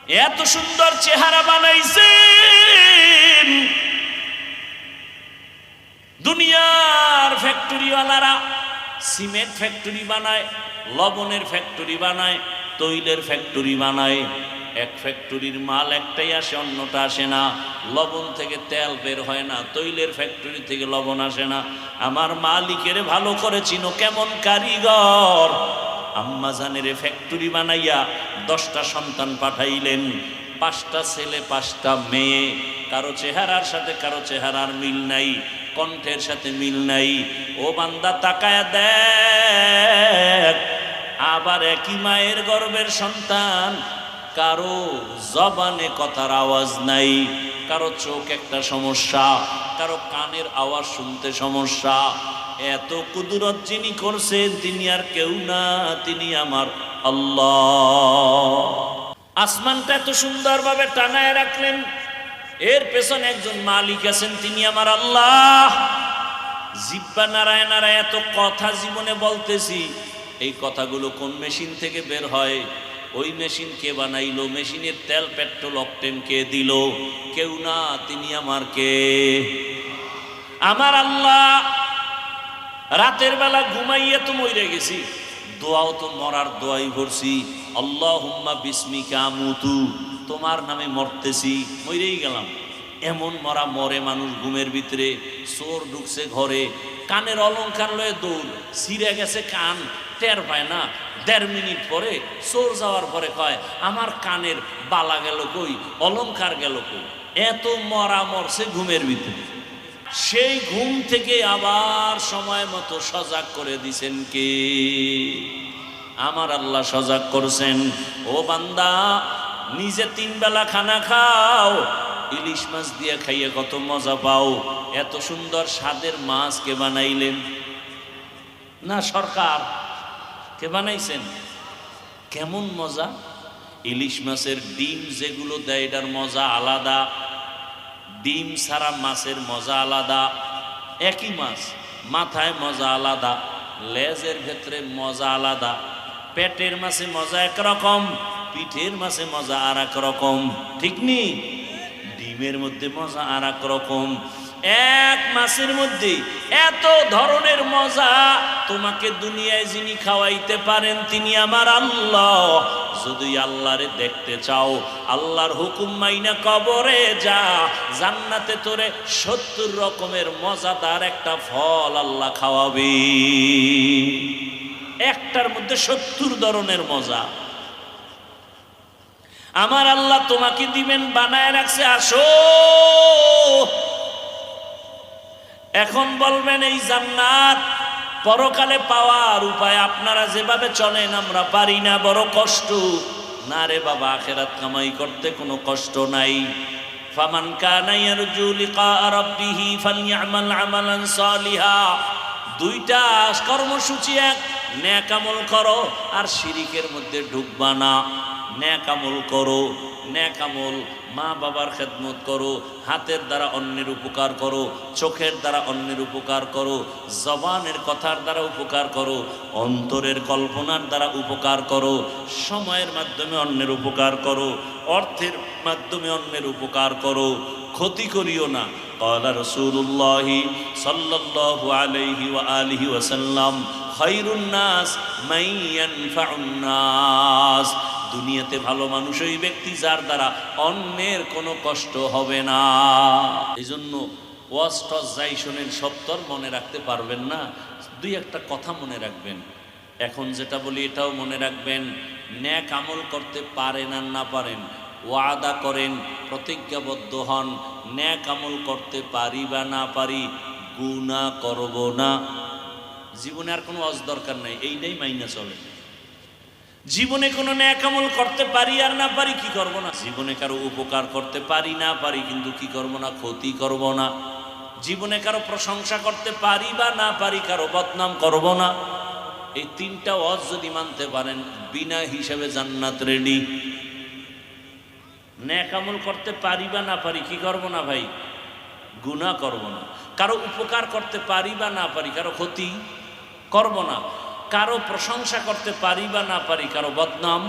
এত সুন্দর চেহারা বানাইছেন। দুনিয়ার ফ্যাক্টরিওয়ালারা সিমেন্ট ফ্যাক্টরি বানায়, লবণের ফ্যাক্টরি বানায়, তৈলের ফ্যাক্টরি বানায়। এক ফ্যাক্টরির মাল একটাই আসে, অন্যটা আসে না। লবণ থেকে তেল বের হয় না, তৈলের ফ্যাক্টরি থেকে লবণ আসে না। আমার মালিকের ভালো করে চিনো কেমন কারিগর। আম্মা জানের ফ্যাক্টরি বানাইয়া 10টা সন্তান পাঠাইলেন, 5টা ছেলে 5টা মেয়ে। কারো চেহারার সাথে কারো চেহারার মিল নাই, কণ্ঠের সাথে মিল নাই। ও বান্দা তাকায়া দেখ, আবার একই মায়ের গর্ভের সন্তান, কারো জবানে কথার আওয়াজ নাই, কারো চোখ একটা সমস্যা, কারো কানের আওয়াজ শুনতে সমস্যা। এত কুদরত যিনি করছেন তিনি আর কেউ না, তিনি আমার আল্লাহ। আসমানটা এত সুন্দরভাবে টানায় রাখলেন, এর পেছনে একজন মালিক আছেন, তিনি আমার আল্লাহ। জিহ্বা নাড়ায় নাড়ায় এত কথা জীবনে বলতেছি, এই কথাগুলো কোন মেশিন থেকে বের হয়? ওই মেশিন কে বানাইলো? মেশিনের তেল পেট্রোল অকটেন কে দিল? কেউ না, তিনি আমার কে? আমার আল্লাহ। রাতের বেলা ঘুমাইয়া তো মরে গেছি, দোয়াও তো মরার দোয়াই ভরছি, আল্লাহুম্মা বিসমিকা আমুতু, তোমার নামে মরতেছি, মরেই গেলাম। এমন মরা মরে মানুষ ঘুমের ভিতরে। চোর ঢুকছে ঘরে, কানের অলংকার লয়ে দৌড়, ছিঁড়ে গেছে কান, টের পায় না। 1.5 মিনিট পরে চোর যাওয়ার পরে কয়, আমার কানের বালা গেল কই, অলংকার গেল কই? এত মরা মরছে ঘুমের ভিতরে। সেই ঘুম থেকে আবার সময় মতো সজাগ করে দিছেন কে? আমার আল্লাহ সজাগ করছেন। ও বান্দা, নিজে 3 বেলা খানা খাও, ইলিশ মাছ দিয়ে খাইয়ে কত মজা পাও। এত সুন্দর স্বাদের মাছ কে বানাইলেন? না সরকার? কে বানাইছেন? কেমন মজা! ইলিশ মাছের ডিম যেগুলো দেয়, এটার মজা আলাদা। ডিম ছাড়া মাছের মজা আলাদা। একই মাছ, মাথায় মজা আলাদা, লেজের ভেতরে মজা আলাদা। পেটের মাছে মজা একরকম, পিঠের মাছে মজা আর এক রকম, ঠিক নি? ডিমের মধ্যে মজা আর এক রকম। এক মাছের মধ্যে এত ধরনের মজা। তোমাকে দুনিয়ায় যিনি খাওয়াইতে পারেন তিনি আমার আল্লাহ। যদি আল্লাহরে দেখতে চাও, আল্লাহর হুকুম মাইনা কবরে যা, জান্নাতে তোরে 70 রকমের মজাদার একটা ফল আল্লাহ খাওয়াবে। একটার মধ্যে 70 ধরনের মজা আমার আল্লাহ তোমাকে দিবেন, বানায় রাখছে। আসো, এখন বলবেন এই জান্নাত পরকালে পাওয়ার উপায় আপনারা যেভাবে চলেন আমরা পারি না, বড় কষ্ট। না রে বাবা, আখিরাত কামাই করতে কোনো কষ্ট নাই। ফামান কানা ইয়ারজু লিকা রাব্বিহি ফালইআমাল আমালান সালিহা। 2টা কর্মসূচি, এক নেক আমল করো আর শিরিকের মধ্যে ঢুকবা না। নেক আমল করো, নেক আমল মা বাবার খেদমত করো, হাতের দ্বারা অন্যের উপকার করো, চোখের দ্বারা অন্যের উপকার করো, জবানের কথার দ্বারা উপকার করো, অন্তরের কল্পনার দ্বারা উপকার করো, সময়ের মাধ্যমে অন্যের উপকার করো, অর্থের মাধ্যমে অন্যের উপকার করো, ক্ষতি করিও না। ক্বালা রাসূলুল্লাহ সাল্লাল্লাহু আলাইহি ওয়া আলিহি ওয়াসাল্লাম, খায়রুন নাস মান ইয়ানফাউন নাস। দুনিয়াতে ভালো মানুষ ওই ব্যক্তি যার দ্বারা অন্যের কোনো কষ্ট হবে না। এই জন্য ওয়াজ টস যাই শোনেন সব তো মনে রাখতে পারবেন না, 2-1টা কথা মনে রাখবেন। এখন যেটা বলি এটাও মনে রাখবেন। নেক আমল করতে পারেন আর না পারেন, ওয়াদা করেন, প্রতিজ্ঞাবদ্ধ হন, নেক আমল করতে পারি বা না পারি, গুনাহ করব না। জীবনে আর কোনো ওয়াজ দরকার নাই, এইটাই মাইনা চলে। জীবনে কোনো নেক আমল করতে পারি আর না পারি, কি করব না। জীবনে কারো উপকার করতে পারি না পারি, কিন্তু কি করব না, ক্ষতি করব না। জীবনে কারো প্রশংসা করতে পারি বা না পারি, কারো বদনাম করব না। এই 3টা ওয়াজ যদি মানতে পারেন, বিনা হিসাবে জান্নাত রেডি। নেক আমল করতে পারি বা না পারি, কি করব না ভাই, গুনাহ করব না। কারো উপকার করতে পারি বা না পারি, কারো ক্ষতি করব না। কারো প্রশংসা করতে পারি বা না পারি, কারো বদনাম,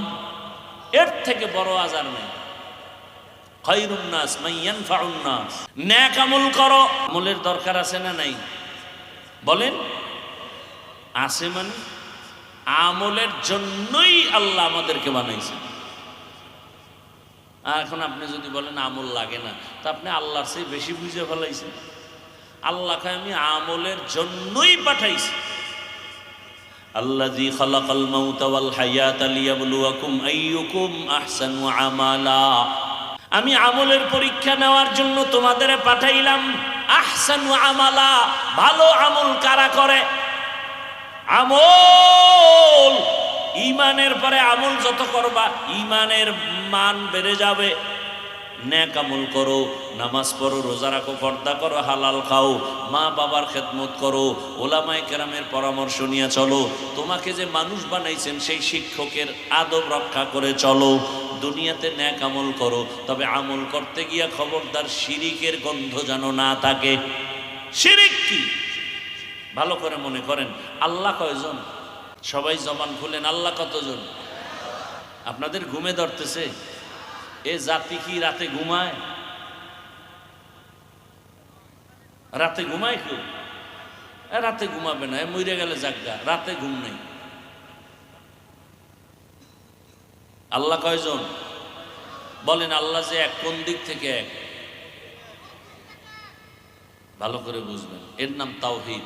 এর থেকে বড় আজার নেই। খায়রুন নাস মান ইয়ানফাউন নাস। নেক আমল করো। আমলের দরকার আছে না নাই বলেন? আছে। মানে আমলের জন্যই আল্লাহ আমাদেরকে বানাইছেন। আর এখন আপনি যদি বলেন আমল লাগে না, তা আপনি আল্লাহর চেয়ে বেশি বুঝে ফেলাইছেন। আল্লাহকে আমি আমলের জন্যই পাঠাইছি। আল্লাযী খালাকাল মাউতা ওয়াল হায়াতা লিয়াবলুয়াকুম আইয়ুকুম আহসানু আমালা। আমি আমলের পরীক্ষা নেওয়ার জন্য তোমাদের পাঠাইলাম। আহসানু আমালা, ভালো আমল কারা করে? আমল, ঈমানের পরে আমল যত করবা ঈমানের মান বেড়ে যাবে। নেক আমল করো, নামাজ পড়ো, রোজা রাখো, পর্দা করো, হালাল খাও, মা বাবার খেদমত করো, ওলামায়ে কেরামের পরামর্শ নিয়ে চলো। তোমাকে যে মানুষ বানাইছেন সেই শিক্ষকের আদব রক্ষা করে চলো। দুনিয়াতে নেক আমল করো, তবে আমল করতে গিয়া খবরদার শিরিকের গন্ধ যেন না থাকে। শিরিক কি? ভালো করে মনে করেন। আল্লাহ কয়জন? সবাই জবান খুলেন। আল্লাহ কতজন? আপনাদের ঘুমে ধরতেছে? এ জাতি কি রাতে ঘুমায়? রাতে ঘুমায় কেউ? রাতে ঘুমাবে না, মরে গেলে জাগা। রাতে ঘুম নেই। আল্লাহ কয়জন বলেন? আল্লাহ যে এক, কোন দিক থেকে এক? ভালো করে বুঝবেন। এর নাম তাওহীদ।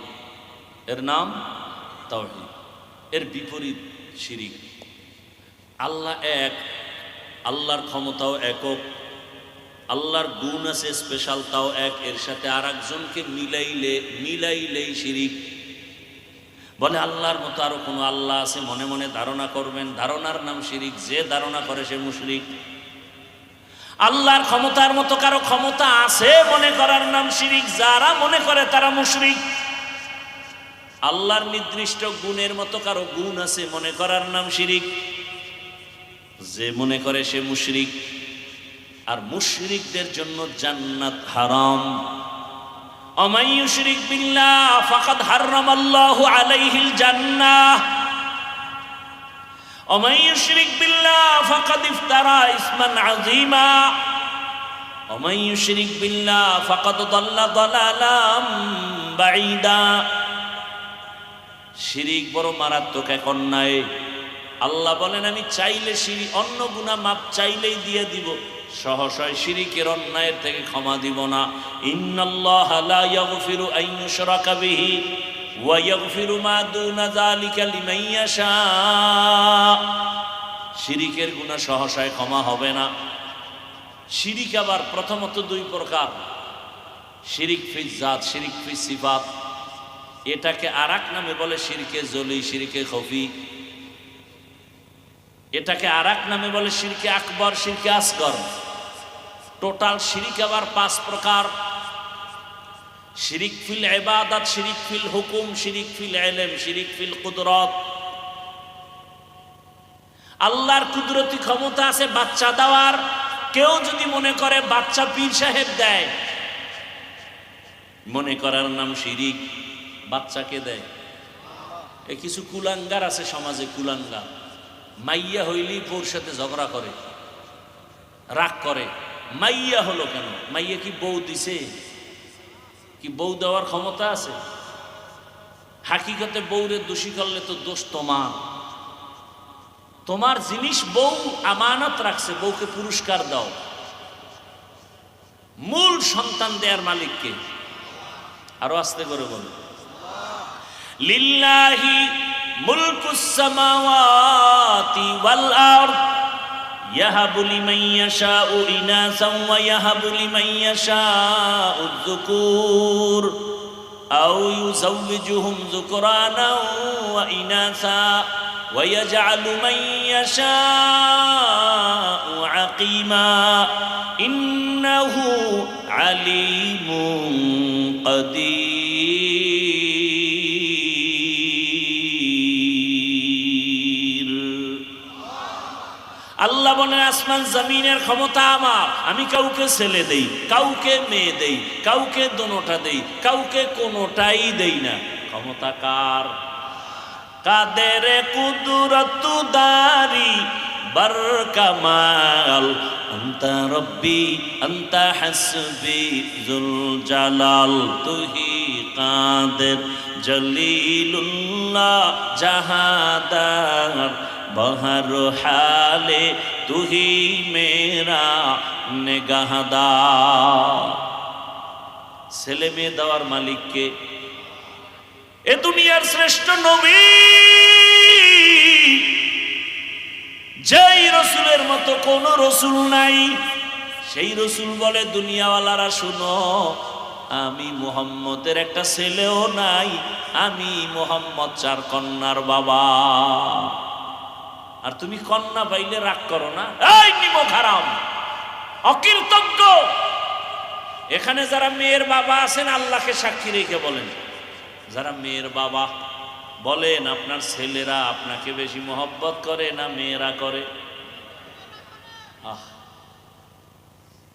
এর নাম তাওহীদ। এর বিপরীত শিরিক। আল্লাহ এক, আল্লাহর ক্ষমতাও একক, আল্লাহর গুণ আছে স্পেশাল, তাও এক। এর সাথে আর একজনকে মিলাইলেই শিরিক। বলে আল্লাহর মতো আরো কোনো আল্লাহ আছে মনে মনে ধারণা করবেন, ধারণার নাম শিরিক। যে ধারণা করে সে মুশরিক। আল্লাহর ক্ষমতার মতো কারো ক্ষমতা আছে মনে করার নাম শিরিক। যারা মনে করে তারা মুশরিক। আল্লাহর নির্দিষ্ট গুণের মতো কারো গুণ আছে মনে করার নাম শিরিক। যে মনে করে সে মুশরিক। আর মুশরিকদের জন্য জান্নাত হারাম। ওয়ামান ইউশরিক বিল্লাহ ফাকাদ হারামাল্লাহু আলাইহিল জান্নাহ ওয়ামান ইউশরিক বিল্লাহ ফাকাদ ইফতারা ইসমান আযীমা ওয়ামান ইউশরিক বিল্লাহ ফাকাদ দাল্লা দালালাম বাঈদা। শিরিক বড় মারাত্মক এক অন্যায়। আল্লাহ বলেন আমি চাইলে শিরিক অন্য গুনাহ মাপ চাইলেই দিয়ে দিব, সহসায় শিরিকের অন্যায়ের থেকে ক্ষমা দিব না। ইন্নাল্লাহা লা ইয়াগফিরু আন ইউশরাকা বিহি ওয়া ইয়াগফিরু মা দুনা যালিকা লিমান ইয়াশা। শিরিকের গুনাহ সহসায় ক্ষমা হবে না। শিরিক আবার প্রথমত দুই প্রকার। শিরিক ফি জাত, শিরিক ফি সিফাত। এটাকে আরেক নামে বলে শিরকে জলি, শিরকে খফি। এটাকে আরেক নামে বলে শিরকে আকবর, শিরকে আসগর। টোটাল শিরিক আবার 5 প্রকার। শিরিক ফিল ইবাদত, শিরিক ফিল হুকুম, শিরিক ফিল ইলম, শিরিক ফিল কুদরত। আল্লাহর কুদরতি ক্ষমতা আছে বাচ্চা দেওয়ার। কেউ যদি মনে করে বাচ্চা পীর সাহেব দেয়, মনে করার নাম শিরিক। বাচ্চাকে দেয়। এ কিছু কুলাঙ্গার আছে সমাজে, কুলাঙ্গার। মাইয়া হইলেই বউর সাথে ঝগড়া করে, রাগ করে। মাইয়া হলো কেন? মাইয়া কি বউ দিছে? কি বউ দেওয়ার ক্ষমতা আছে? হাকিকতে বউরে দোষী করলে তো দোষ তোমার। তোমার জিনিস বউ আমানত রাখছে, বউকে পুরস্কার দাও। মূল সন্তান দেয়ার মালিককে। আরো আস্তে করে বলো। লিল্লাহি মুলকুস সামাওয়াতি ওয়াল আরদ ইয়াহাবু লিমান ইয়াশাউ ইনাসান ওয়া ইয়াহাবু লিমান ইয়াশাউ যুকুর আও ইউযাওবিজুহুম যুকরানাও ওয়া ইনাসা ওয়া ইয়াজআলু মান ইয়াশাউ আকিমা ইন্নাহু আলিমুন কাদির। আল্লাহ বলেন আসমান জমিনের ক্ষমতা আমার। আমি কাউকে ছেলে দেই, কাউকে মেয়ে দেই, কাউকে দোনোটা দেই, কাউকে কোনোটাই দেই না। ক্ষমতা কার? কাদের কুদরত দারি বারকামাল আন্তা রব্বি আন্তা হাসবি জুল জালাল তুহি কাদের জলিলুল্লাহ জাহাদার বহর হালে তুহি মেরা নেগাহদার। ছেলে মেয়ে দেওয়ার মালিককে? এ দুনিয়ার শ্রেষ্ঠ নবী যেই রসুলের মতো কোন রসুল নাই, সেই রসুল বলে দুনিয়াওয়ালারা শুনো, আমি মুহাম্মদের একটা ছেলেও নাই, আমি মুহাম্মদ 4 কন্যার বাবা। আর তুমি কন্যা পাইলে রাগ করো না, এই নিমক হারাম অকৃতজ্ঞ। এখানে যারা মেয়ের বাবা আছেন আল্লাহকে সাক্ষী রেখে বলেন, যারা মেয়ের বাবা বলেন আপনার ছেলেরা আপনাকে বেশি মহব্বত করে না মেয়েরা করে?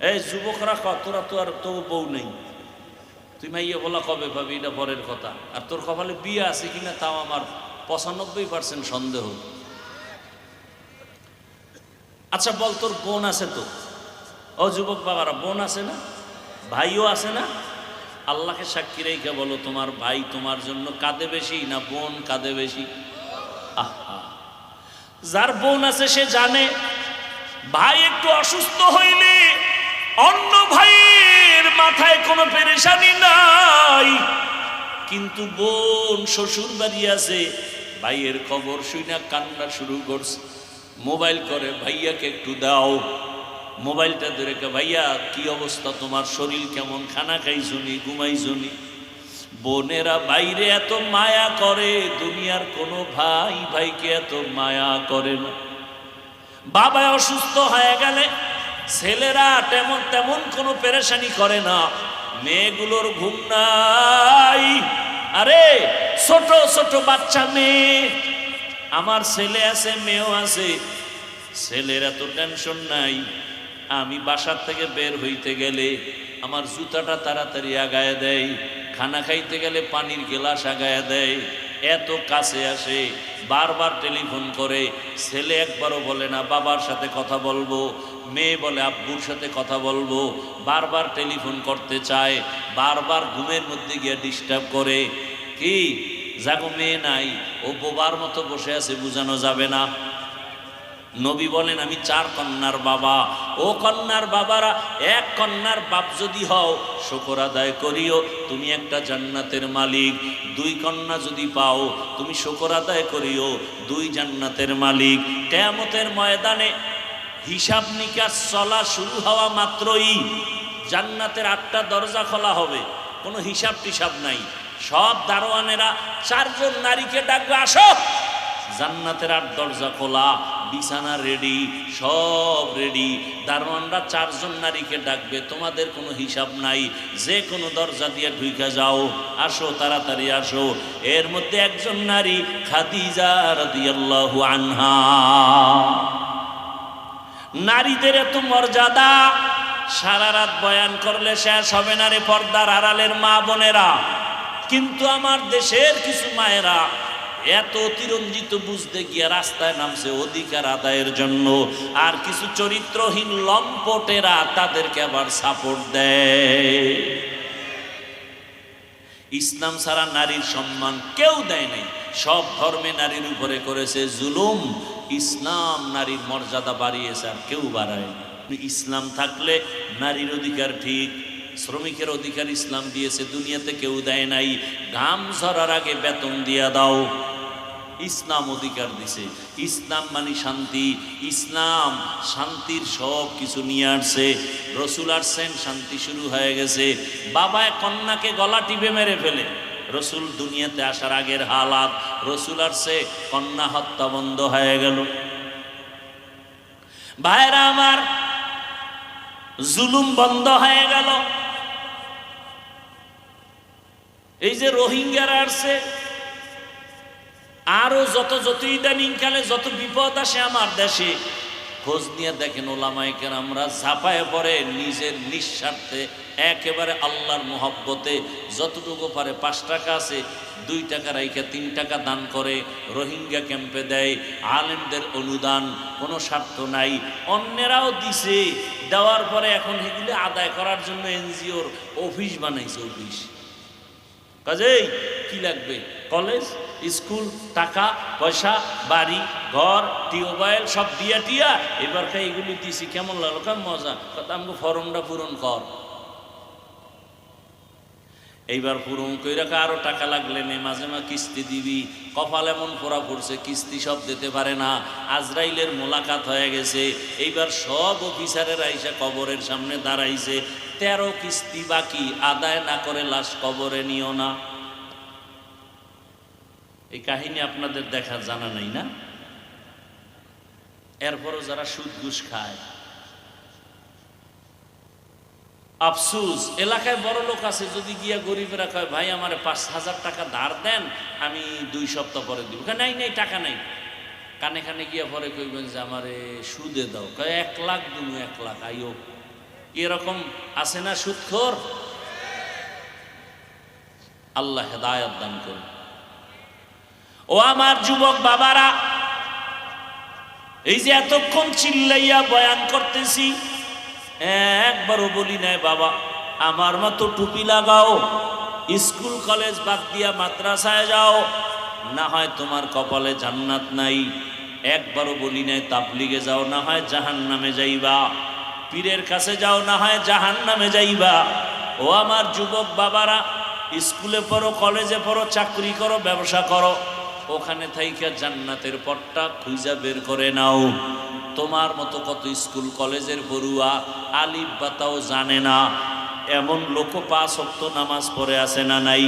এই যুবকরা তোরা তো আর তো বউ নেই, তুই মাইয়া বলা কবে পাবি, এটা পরের কথা। আর তোর কপালে বিয়ে আছে কিনা তাও আমার 95% সন্দেহ। আচ্ছা বল, তোর বোন আছে তো? ও যুবক বাবারা, বোন আছে না? ভাইও আছে না? আল্লাহকে সাক্ষী রেখে বলো, তোমার ভাই তোমার জন্য কাঁদে বেশি না বোন কাঁদে বেশি? আহা, যার বোন আছে সে জানে ভাই একটু অসুস্থ হইলে অন্য ভাইয়ের মাথায় কোনো পেরেশানি নাই, কিন্তু বোন শ্বশুর বাড়ি আছে, ভাইয়ের খবর শুনে কান্না শুরু করছে, মোবাইল করে ভাইয়াকে একটু দাও। মোবাইলটা ধরে, ভাইয়া কি অবস্থা, তোমার শরীর কেমন, খানা খাইছনি, ঘুমাইছনি? বোনেরা বাইরে এত মায়া করে, দুনিয়ার কোনো ভাই ভাইকে এত মায়া করে না। বাবা অসুস্থ হয়ে গেলে ছেলেরা তেমন তেমন কোনো পেরেশানি করে না, মেয়েগুলোর ঘুম নাই। আরে ছোট ছোট বাচ্চা মেয়ে, আমার ছেলে আছে মেয়েও আছে, ছেলের এত টেনশন নাই। আমি বাসার থেকে বের হইতে গেলে আমার জুতাটা তাড়াতাড়ি আগায় দেয়, খানা খাইতে গেলে পানির গ্লাস আগায় দেয়, এত কাছে আসে, বারবার টেলিফোন করে। ছেলে একবারও বলে না বাবার সাথে কথা বলবো, মেয়ে বলে আব্বুর সাথে কথা বলবো, বারবার টেলিফোন করতে চায়, বারবার ঘুমের মধ্যে গিয়ে ডিস্টার্ব করে। কি জাগো মেয়ে নাই, ও বোবার মতো বসে আছে, বুঝানো যাবে না। নবী বলেন আমি 4 কন্যার বাবা। ও কন্যার বাবারা, 1 কন্যার বাপ যদি হও শুকর আদায় করিও, তুমি একটা জান্নাতের মালিক। 2 কন্যা যদি পাও তুমি শুকর আদায় করিও, 2 জান্নাতের মালিক। কিয়ামতের ময়দানে হিসাব নিকাশ চলা শুরু হওয়া মাত্রই জান্নাতের 8টা দরজা খোলা হবে, কোনো হিসাব টিসাব নাই। সব দারোয়ানেরা 4 জন নারীকে ডাকবে, আসো। জান্নাতের 8 দরজা খোলা, বিছানা রেডি, সব রেডি। দারোয়ানরা 4 জন নারীকে ডাকবে, তোমাদের কোনো হিসাব নাই, যে কোনো দরজা দিয়ে ঢুকে যাও, আসো তাড়াতাড়ি আসো। এর মধ্যে একজন নারী খাদিজা রাদিয়াল্লাহু আনহা। নারীদের এত মর্যাদা, সারা রাত বয়ান করলে শেষ হবে না রে পর্দার আড়ালের মা বোনেরা। কিন্তু আমার দেশের কিছু মায়েরা এত অতিরঞ্জিত বুঝতে গিয়ে রাস্তায় নামছে অধিকার আদায়ের জন্য, আর কিছু চরিত্রহীন লম্পটেরা তাদেরকে আবার সাপোর্ট দেয়। ইসলাম ছাড়া নারীর সম্মান কেউ দেয় নাই, সব ধর্মে নারীর উপরে করেছে জুলুম। ইসলাম নারীর মর্যাদা বাড়িয়েছে, আর কেউ বাড়ায়। ইসলাম থাকলে নারীর অধিকার ঠিক, শ্রমিকের অধিকার ইসলাম দিয়েছে, দুনিয়াতে কেউ দেয় নাই। ঘাম ঝরার আগে বেতন দিয়া দাও, ইসলাম অধিকার দিছে। ইসলাম মানে শান্তি, ইসলাম শান্তির সব কিছু নিয়ে আসছে। রসুল আসছেন, শান্তি শুরু হয়ে গেছে। বাবা কন্যাকে গলা টিপে মেরে ফেলে, রসুল দুনিয়াতে আসার আগের হালাত। রসুল আসছে, কন্যা হত্যা বন্ধ হয়ে গেল। ভাইরা আমার, জুলুম বন্ধ হয়ে গেল। এই যে রোহিঙ্গারা আসছে, আরো যত ইদানিং কালে যত বিপদ আসে আমার দেশে, খোঁজ নিয়ে দেখেন ওলামায়ে কেরামরা ঝাঁপায় পড়ে নিজের নিঃস্বার্থে একেবারে আল্লাহর মহব্বতে যতটুকু পারে। 5 টাকা আছে 2 টাকা রাইখা 3 টাকা দান করে, রোহিঙ্গা ক্যাম্পে দেয়, আলেমদের অনুদান, কোনো স্বার্থ নাই। অন্যেরাও দিছে, দেওয়ার পরে এখন এগুলো আদায় করার জন্য এনজিওর অফিস বানাইছে। অফিস কাজেই কি লাগবে? কলেজ, স্কুল, টাকা পয়সা, বাড়ি ঘর, টিউবওয়েল সব দিয়া টিয়া এবার এগুলি দিছি। কেমন লাগলো? কেমন মজা। আমাকে ফর্মটা পূরণ কর। এইবার পূরণ কইরা আরো টাকা লাগলে নে, মাঝে মাঝে কিস্তি দিবি। কপাল এমন পোড়া পড়ছে, কিস্তি সব দিতে পারে না। আজরাইলের মোলাকাত হয়ে গেছে। এইবার সব অফিসারের আইসা কবরের সামনে দাঁড়াইছে। 13 কিস্তি বাকি, আদায় না করে লাশ কবরে নিও না। এই কাহিনী আপনাদের দেখা জানা নাই না? এরপরও যারা সুদ ঘুষ খায়, আফসুস। এলাকায় বড় লোক আছে, যদি গিয়া গরিবেরা কয় ভাই আমার 5,000 টাকা ধার দেন, আমি 2 সপ্তাহ পরে দিব। নাই নাই, টাকা নাই। কানে কানে গিয়া পরে কইবেন যে আমারে সুদে দাও। কয় 1 লাখ দিব, 1 লাখ আইও। এরকম আছে না সুদখোর? আল্লাহ হেদায়েত দান করুন। ও আমার যুবক বাবারা, এই যে এতক্ষণ চিল্লাইয়া বয়ান করতেছি, একবারও বলি নাই বাবা আমার মতো টুপি লাগাও, স্কুল কলেজ বাদ দিয়া মাদ্রাসায় যাও, না হয় তোমার কপালে জান্নাত নাই। একবারও বলি নাই তাবলিগে যাও, না হয় জাহান্নামে যাইবা। পীরের কাছে যাও, না হয় জাহান্নামে যাইবা। ও আমার যুবক বাবারা, স্কুলে পড়ো, কলেজে পড়ো, চাকরি করো, ব্যবসা করো, ওখানে থাইকা জান্নাতের পথটা খুঁজা বের করে নাও। তোমার মতো কত স্কুল কলেজের পড়ুয়া আলিফ বাতাও জানে না, এমন লোক 5 ওয়াক্ত নামাজ পড়ে আছে না নাই?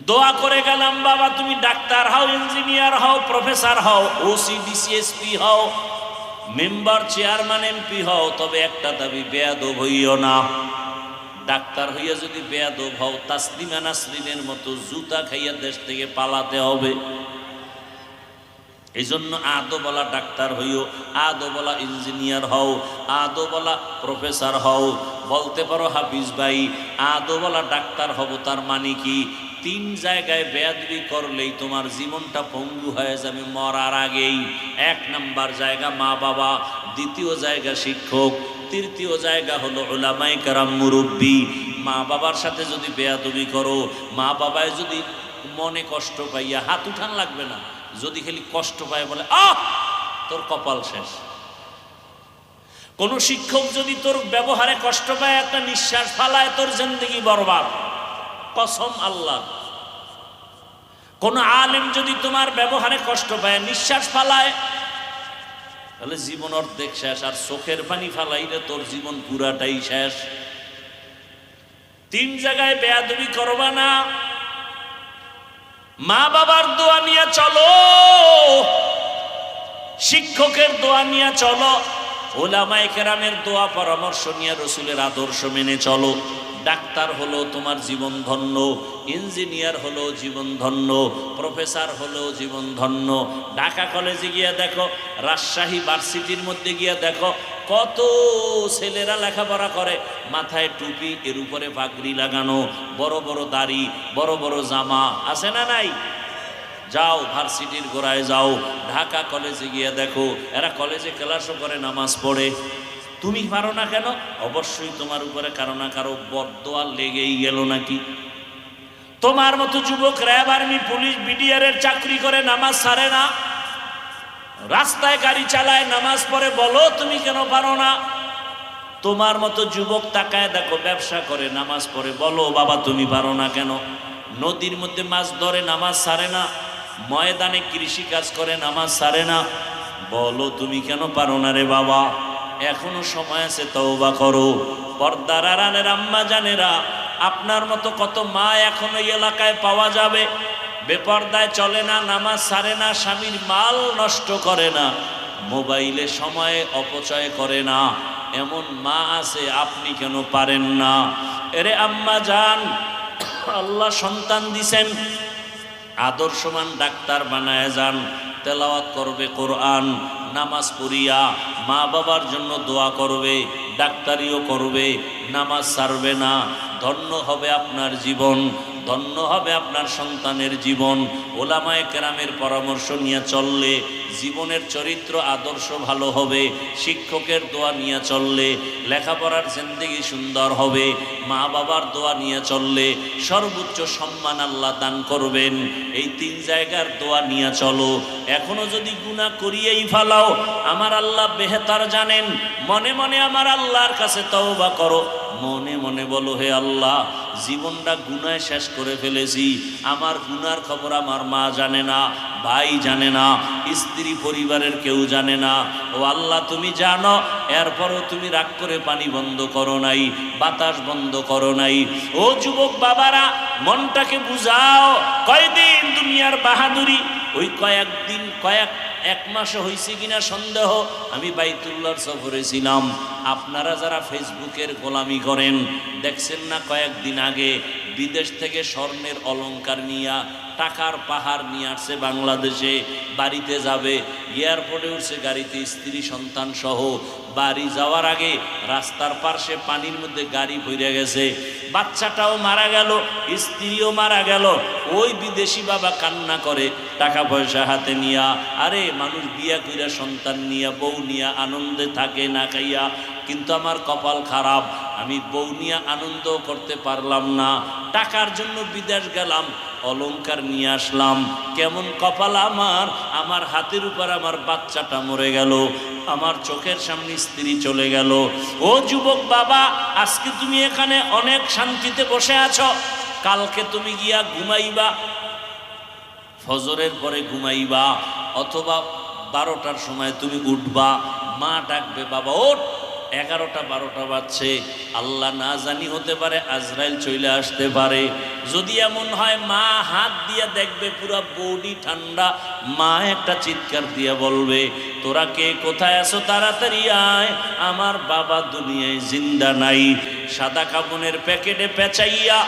দোয়া করে গেলাম বাবা তুমি ডাক্তার হও, ইঞ্জিনিয়ার হও, প্রফেসর হও, ওসি ডিসিএসপি হও, মেম্বার চেয়ারম্যান এমপি হও, তবে একটা দাবি, বেয়াদব হইও না। ডাক্তার হইয়া যদি বেয়াদব হও, তাসলিমা নাসরিনের মতো জুতা খাইয়া দেশ থেকে পালাতে হবে। এই জন্য আদবলা ডাক্তার হইও, আদবলা ইঞ্জিনিয়ার হও, আদবলা প্রফেসর হও। বলতে পারো হাফিজ ভাই আদবলা ডাক্তার হব, তার মানে কি? 3 জায়গায় বেয়াদবি করলেই তোমার জীবনটা পঙ্গু হয়ে যাবে মরার আগেই। 1 নাম্বার জায়গা মা বাবা, 2য় জায়গা শিক্ষক, 3য় জায়গা হলো উলামায়ে কেরাম মুরব্বী। মা বাবার সাথে যদি বেয়াদবি করো, মা বাবায় যদি মনে কষ্ট পাইয়া, হাত উঠান লাগবে না, যদি খালি কষ্ট পায় বলে তোর কপাল শেষ। কোন শিক্ষক যদি তোর ব্যবহারে কষ্ট পায়, একটা নিঃশ্বাস ফালায়, তোর জিন্দেগি বরবাদ, কসম আল্লাহ। কোন আলেম যদি তোমার ব্যবহারে কষ্ট পায়, নিঃশ্বাস ফালায়, তাহলে জীবন অর্ধেক শেষ। আর চোখের পানি ফালাইলে তোর জীবন পুরাটাই শেষ। 3 জায়গায় বেয়াদবি করবা না। মা বাবার দোয়া নিয়ে চলো, শিক্ষকের দোয়া নিয়ে চলো, উলামায়ে কেরামের দোয়া পরামর্শ নিয়ে রাসূলের আদর্শ মেনে চলো। ডাক্তার হলো তোমার জীবন ধন্য, ইঞ্জিনিয়ার হলো জীবন ধন্য, প্রফেসর হলো জীবন ধন্য। ঢাকা কলেজে গিয়া দেখো, রাজশাহী ভার্সিটির মধ্যে গিয়া দেখো, কত ছেলেরা লেখাপড়া করে, মাথায় টুপি, এর উপরে পাগড়ি লাগানো, বড় বড় দাড়ি, বড় বড় জামা, আছে না নাই? যাও ভার্সিটির গোড়ায় যাও, ঢাকা কলেজে গিয়া দেখো, এরা কলেজে ক্লাসও করে, নামাজ পড়ে। তুমি পারো না কেন? অবশ্যই তোমার উপরে কারো না কারো বদদোয়া লেগেই গেল নাকি? তোমার মতো যুবক র্যাব, আর্মি, পুলিশ, বিডিআর এর চাকরি করে, নামাজ ছাড়ে না, রাস্তায় গাড়ি চালায়, নামাজ পড়ে, বলো তুমি কেন পারো না? তোমার মতো যুবক তাকায় দেখো, ব্যবসা করে, নামাজ পড়ে, বলো বাবা তুমি পারো না কেন? নদীর মধ্যে মাছ ধরে, নামাজ ছাড়ে না, ময়দানে কৃষি কাজ করে, নামাজ ছাড়ে না, বলো তুমি কেন পারো না রে বাবা? এখনো সময় আছে, তওবা করো। পর্দার আড়ালের আম্মা জানেরা, আপনার মতো কত মা এখন এই এলাকায় পাওয়া যাবে, বেপর্দায় চলে না, নামাজ ছাড়ে না, স্বামীর মাল নষ্ট করে না, মোবাইলে সময় অপচয় করে না, এমন মা আছে, আপনি কেন পারেন না? এরে আম্মা জান, আল্লাহ সন্তান দিছেন, আদর্শমান ডাক্তার বানায় যান, তেলাওয়াত করবে কোরআন, নামাজ পড়িয়া মা বাবার জন্য দোয়া করবে, ডাক্তারিও করবে, নামাজ ছাড়বে না, ধন্য হবে আপনার জীবন, ধন্য হবে আপনার সন্তানের জীবন। ওলামায়ে কেরামের পরামর্শ নিয়ে চললে জীবনের চরিত্র আদর্শ ভালো হবে, শিক্ষকের দোয়া নিয়ে চললে লেখাপড়ার জিন্দেগি সুন্দর হবে, মা বাবার দোয়া নিয়ে চললে সর্বোচ্চ সম্মান আল্লাহ দান করবেন। এই 3 জায়গার দোয়া নিয়ে চলো। এখনো যদি গুনাহ করিয়েই ফেলাও, আমার আল্লাহ বেহতার জানেন। মনে মনে আমার আল্লাহর কাছে তওবা করো, মনে মনে বলো, হে আল্লাহ, জীবনটা গুনায় শেষ করে ফেলেছি। আমার গুনার খবর আমার মা জানে না, ভাই জানে না, স্ত্রী পরিবারের কেউ জানে না। ও আল্লাহ, তুমি জানো, এরপরও তুমি রাগ করে পানি বন্ধ করো নাই, বাতাস বন্ধ করো নাই। ও যুবক বাবারা, মনটাকে বুঝাও। কয়দিন দুনিয়ার বাহাদুরি, ওই কয়েকদিন এক মাসে হয়েছে কিনা সন্দেহ। আমি বাইতুল্লাহর সফরে ছিলাম। আপনারা যারা ফেসবুকের গোলামি করেন, দেখছেন না কয়েকদিন আগে বিদেশ থেকে স্বর্ণের অলংকার নিয়ে টাকার পাহাড় নিয়ে আসছে বাংলাদেশে, বাড়িতে যাবে, এয়ারপোর্টে উঠছে গাড়িতে স্ত্রী সন্তান সহ। বাড়ি যাওয়ার আগে রাস্তার পাশে পানির মধ্যে গাড়ি ভরে গেছে, বাচ্চাটাও মারা গেল, স্ত্রীও মারা গেল। ওই বিদেশি বাবা কান্না করে টাকা পয়সা হাতে নিয়া। আরে মানুষ বিয়া কইরা সন্তান নিয়া বউ নিয়া আনন্দে থাকে না খাইয়া, কিন্তু আমার কপাল খারাপ, আমি বউ নিয়ে আনন্দ করতে পারলাম না। টাকার জন্য বিদেশ গেলাম, অলংকার নিয়ে আসলাম, কেমন কপাল আমার, আমার হাতের উপর আমার বাচ্চাটা মরে গেল, আমার চোখের সামনে স্ত্রী চলে গেল। ও যুবক বাবা, আজকে তুমি এখানে অনেক শান্তিতে বসে আছো, কালকে তুমি গিয়া ঘুমাইবা, ফজরের পরে ঘুমাইবা, অথবা 12টার সময় তুমি উঠবা, মা ডাকবে, বাবা ওঠ, 11টা 12টা বাজছে, আল্লাহ না জানি হতে পারে আজরাইল চলে আসতে পারে। যদি এমন হয়, মা হাত দিয়ে দেখবে পুরা বডি ঠান্ডা, মা একটা চিৎকার দিয়ে বলবে, তোরা কে কোথায় আছো, তাড়াতাড়ি আয়, আমার বাবা দুনিয়ায় জিন্দা নাই। সাদা কাপনের প্যাকেটে পেঁচাইয়া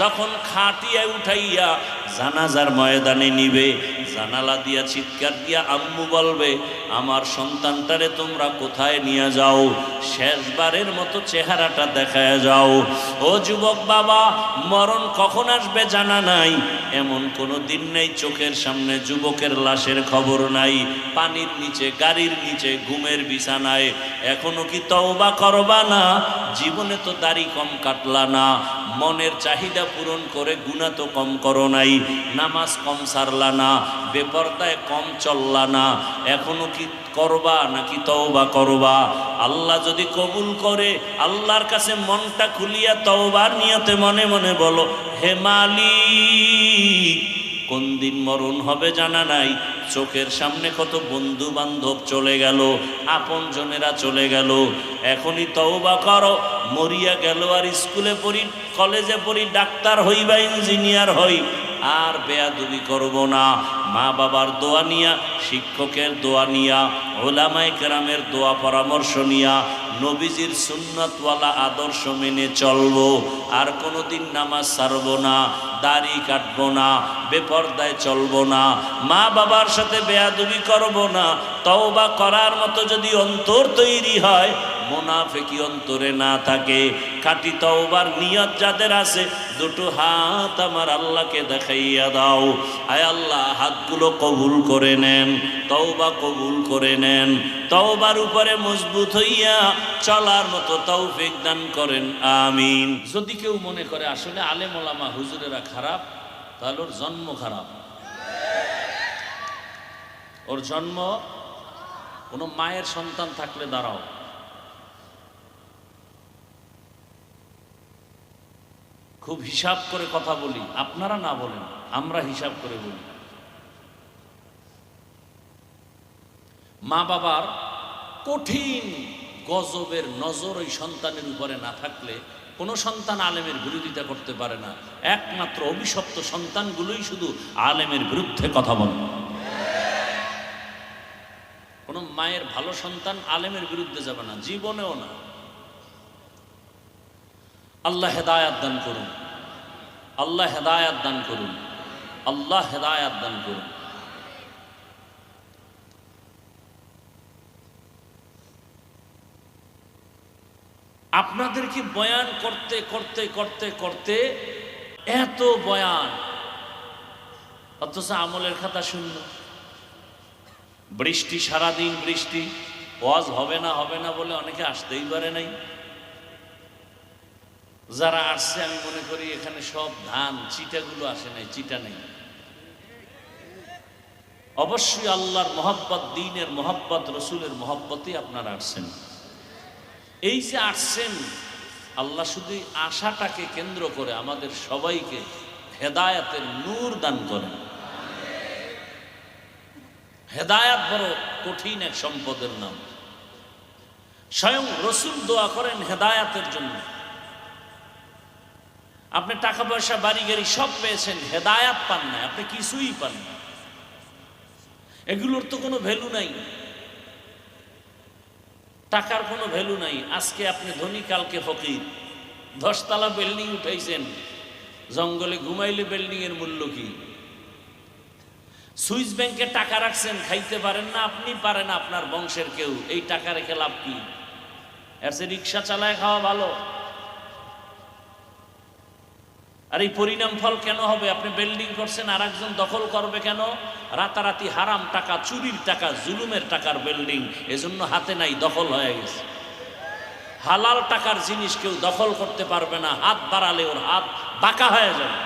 যখন খাটিয়ে উঠাইয়া জানাজার ময়দানে নিবে, জানালা দিয়া চিৎকার দিয়া আম্মু বলবে, আমার সন্তানটারে তোমরা কোথায় নিয়ে যাও, শেষবারের মতো চেহারাটা দেখায় যাও। ও যুবক বাবা, মরণ কখন আসবে জানা নাই, এমন কোনো দিন নেই চোখের সামনে যুবকের লাশের খবর নাই, পানির নিচে, গাড়ির নিচে, ঘুমের বিছানায়। এখনো কি তওবা করবা না? জীবনে তো দাড়ি কম কাটলা না, মনের চাহিদা পূরণ করে গুনাহ তো কম করো নাই, নামাজ কম সারলা না, বেপরদায় কম চললা না, এখনো কি করবা নাকি তওবা করবা? আল্লাহ যদি কবুল করে, আল্লাহর কাছে মনটা খুলিয়া তওবার নিয়তে মনে মনে বলো, হে মালিক, কোন দিন মরণ হবে জানা নাই, চোখের সামনে কত বন্ধু বান্ধব চলে গেল, আপন জনেরা চলে গেল, এখনই তওবা করো। মরিয়া গেল আর স্কুলে পড়ি, কলেজে পড়ি, ডাক্তার হই বা ইঞ্জিনিয়ার হই, আর বেয়াদবি করব না। মা বাবার দোয়া নিয়া, শিক্ষকের দোয়া নিয়া, ওলামায়ে কেরামের দোয়া পরামর্শ নিয়া, নবীজির সুন্নতওয়ালা আদর্শ মেনে চলবো। আর কোনোদিন নামাজ ছাড়বো না, দাড়ি কাটবো না, বেপরদায় চলবো না, মা বাবার সাথে বেয়াদবি করবো না। তওবা করার মতো যদি অন্তর তৈরি হয়, মুনাফিকি অন্তরে না থাকে, খাঁটি তওবার নিয়ত যাদের আছে, দুটো হাত আমার আল্লাহকে দেখাইয়া দাও। আয় আল্লাহ, হাতগুলো কবুল করে নেন, তওবা কবুল করে নেন, তওবার উপরে মজবুত হইয়া চলার মতো তৌফিক দান করেন, আমিন। যদি কেউ মনে করে আসলে আলেম ওলামা হুজুরেরা খারাপ, তাহলে ওর জন্ম খারাপ। ওর জন্ম, কোনো মায়ের সন্তান থাকলে দাঁড়াও, খুব হিসাব করে কথা বলি, আপনারা না বলেন, আমরা হিসাব করে বলি। মা বাবার কঠিন গজবের নজর ওই সন্তানের উপরে না থাকলে কোনো সন্তান আলেমের বিরোধিতা করতে পারে না। একমাত্র অভিশপ্ত সন্তানগুলোই শুধু আলেমের বিরুদ্ধে কথা বলে। কোনো মায়ের ভালো সন্তান আলেমের বিরুদ্ধে যাবে না, জীবনেও না। আল্লাহ হেদায়াত দান করুন, আল্লাহ হেদায়াত দান করুন, আল্লাহ হেদায়াত দান করুন। আপনাদেরকে বয়ান করতে করতে করতে করতে এত বয়ান, অথচ আমলের খাতা শূন্য। বৃষ্টি, সারাদিন বৃষ্টি, ওয়াজ হবে না বলে অনেকে আসতেই পারে নাই। যারা আসছে আমি মনে করি এখানে সব ধান চিটাগুলো আসে নাই, চিটা নেই। অবশ্যই আল্লাহর মহব্বত, দ্বীনের মহব্বত, রসুলের মহব্বতই আপনারা আসছেন। এই যে আসছেন, আল্লাহ শুধু আশাটাকে কেন্দ্র করে আমাদের সবাইকে হেদায়াতের নূর দান করেন। হেদায়াত বড় কঠিন এক সম্পদের নাম। স্বয়ং রসুল দোয়া করেন হেদায়াতের জন্য। আপনি টাকা পয়সা, বাড়ি গাড়ি সব পেয়েছেন, হেদায়াত পান না, আপনি কিছুই পান না। এগুলোর তো কোনো ভ্যালু নাই, টাকার কোনো ভ্যালু নাই। আজকে আপনি ধনী, কালকে ফকির। 10 তলা বিল্ডিং উঠাইছেন, জঙ্গলে ঘুমাইলে বিল্ডিং এর মূল্য কি? সুইস ব্যাংকে টাকা রাখছেন, খাইতে পারেন না আপনি, পারেন না আপনার বংশের কেউ। এই টাকা রেখে লাভ কি? এর চেয়ে রিক্সা চালায় খাওয়া ভালো। আর এই পরিণাম ফল কেন হবে? আপনি বিল্ডিং করছেন, আর একজন দখল করবে কেন? রাতারাতি হারাম টাকা, চুরির টাকা, জুলুমের টাকার বিল্ডিং, এজন্য হাতে নাই, দখল হয়ে গেছে। হালাল টাকার জিনিস কেউ দখল করতে পারবে না, হাত বাড়ালে ওর হাত বাঁকা হয়ে যাবে।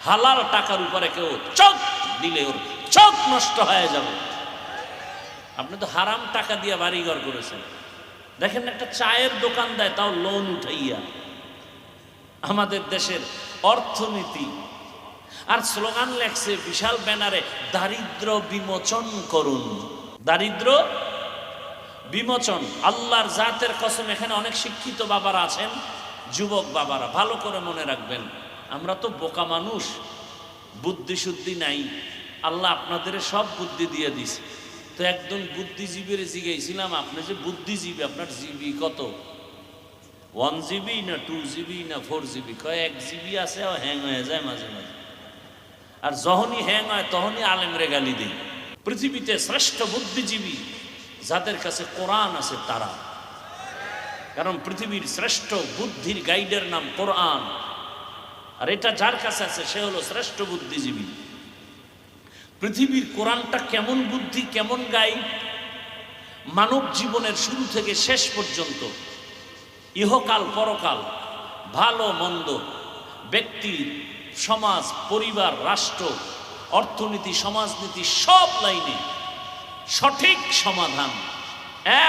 হালাল টাকার উপরে কেউ চোখ দিলে ওর চোখ নষ্ট হয়ে যাবে। আপনি তো হারাম টাকা দিয়ে বাড়িঘর করেছেন। দেখেন একটা চায়ের দোকান দেয়, তাও লোন উঠাইয়া। আমাদের দেশের অর্থনীতি। আর স্লোগান লেখছে বিশাল ব্যানারে, দারিদ্র বিমোচন করুন, দারিদ্র বিমোচন। আল্লাহর জাতের কসম, এখানে অনেক শিক্ষিত বাবারা আছেন, যুবক বাবারা, ভালো করে মনে রাখবেন, আমরা তো বোকা মানুষ, বুদ্ধি শুদ্ধি নাই। আল্লাহ আপনাদের সব বুদ্ধি দিয়ে দিছে। তো একজন বুদ্ধিজীবীর জিজ্ঞাসিলাম, আপনি যে বুদ্ধিজীবী, আপনার জিবি কত? 1 GB না 2 GB না 4 GB? কয় 1 GB আছে, হ্যাং হয়ে যায় মাঝে মাঝে। আর যখনই হ্যাং হয় তখনই আলেমরে গালি দিই। পৃথিবীতে শ্রেষ্ঠ বুদ্ধিজীবী যাদের কাছে কোরআন আছে তারা। কারণ পৃথিবীর শ্রেষ্ঠ বুদ্ধির গাইডের নাম কোরআন, আর এটা যার কাছে আছে সে হলো শ্রেষ্ঠ বুদ্ধিজীবী। পৃথিবীর কোরআনটা কেমন বুদ্ধি, কেমন গাইড, মানব জীবনের শুরু থেকে শেষ পর্যন্ত, ইহকাল পরকাল, ভালো মন্দ, ব্যক্তি, সমাজ, পরিবার, রাষ্ট্র, অর্থনীতি, সমাজনীতি, সব লাইনে সঠিক সমাধান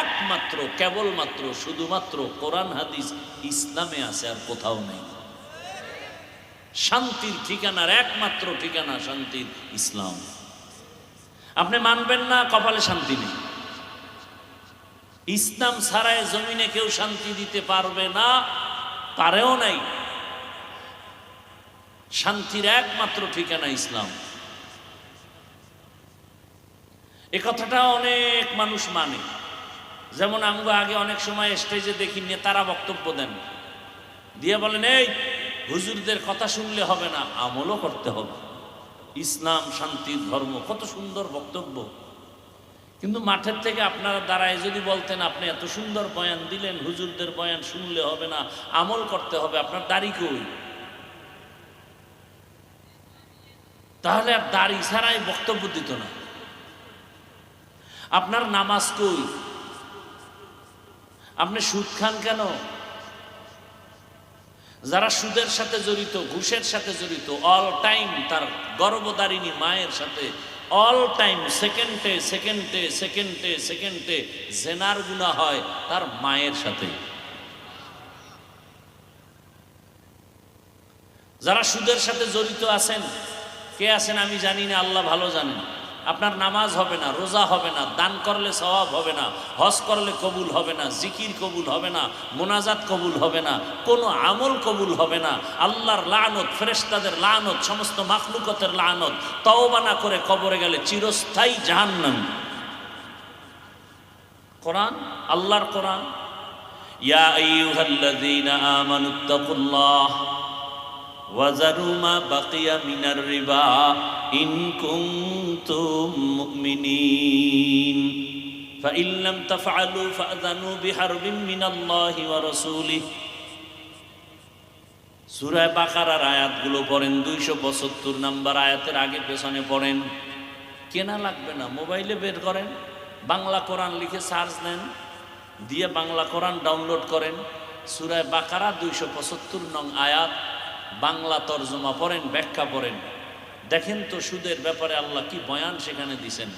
একমাত্র, কেবলমাত্র, শুধুমাত্র কোরআন হাদিস ইসলামে আছে, আর কোথাও নেই। শান্তির ঠিকানার একমাত্র ঠিকানা শান্তির ইসলাম। আপনি মানবেন না, কপালে শান্তি নেই। ইসলাম ছাড়াই জমিনে কেউ শান্তি দিতে পারবে না, পারেও নাই। শান্তির একমাত্র ঠিকানা ইসলাম। এ কথাটা অনেক মানুষ মানে। যেমন আমরা আগে অনেক সময় স্টেজে দেখি নেতারা বক্তব্য দেন, দিয়ে বলেন, এই হুজুরদের কথা শুনলে হবে না, আমলও করতে হবে। ইসলাম শান্তির ধর্ম, কত সুন্দর বক্তব্য। কিন্তু মাঠের থেকে আপনারা দাঁড়ায় যদি বলতেন, আপনি এত সুন্দর বয়ান দিলেন, হুজুরদের বয়ান শুনলে হবে না, আমল করতে হবে, আপনার দাড়ি কই? তাহলে আর দাড়ি ছাড়াই বক্তব্য দিত না। আপনার নামাজ কই? আপনি সুদ খান কেন? যারা সুদের সাথে জড়িত, ঘুষের সাথে জড়িত, অল টাইম তার গর্ভধারিণী মায়ের সাথে অল টাইম সেকেন্ডে সেকেন্ডে সেকেন্ডে সেকেন্ডে জেনার গুনাহ হয় তার মায়ের সাথে। যারা সুদের সাথে জড়িত আছেন, কে আছেন আমি জানি না, আল্লাহ ভালো জানেন। আপনার নামাজ হবে না, রোজা হবে না, দান করলে সওয়াব হবে না, হজ করলে কবুল হবে না, জিকির কবুল হবে না, মোনাজাত কবুল হবে না, কোনো আমল কবুল হবে না। আল্লাহর লানত, ফেরেশতাদের লানত, সমস্ত মাখলুকতের লানত, তওবা না করে কবরে গেলে চিরস্থায়ী জাহান্নাম। কোরআন, আল্লাহর কোরআন, ইয়া আইয়ুহাল্লাযীনা আমানুত্তাকুল্লাহ ওয়াজারু মা বাকিয়া মিনার রিবা ইন কুনতুম মুমিনিন ফাইন লাম তাফআলু ফাযানু বিহারবিন মিনাল্লাহি ওয়া রাসূলিহি। সূরা বাকারার আয়াতগুলো পড়েন, 275 নাম্বার আয়াতের আগে পেছনে পড়েন। কেনা লাগবে না, মোবাইলে বের করেন, বাংলা কোরআন লিখে সার্চ দেন, দিয়ে বাংলা কোরআন ডাউনলোড করেন। সূরা বাকারা 275 নং আয়াত বাংলা তরজমা পড়েন, ব্যাখ্যা পড়েন। দেখেন তো সুদের ব্যাপারে আল্লাহ কি বয়ান সেখানে দিছেন।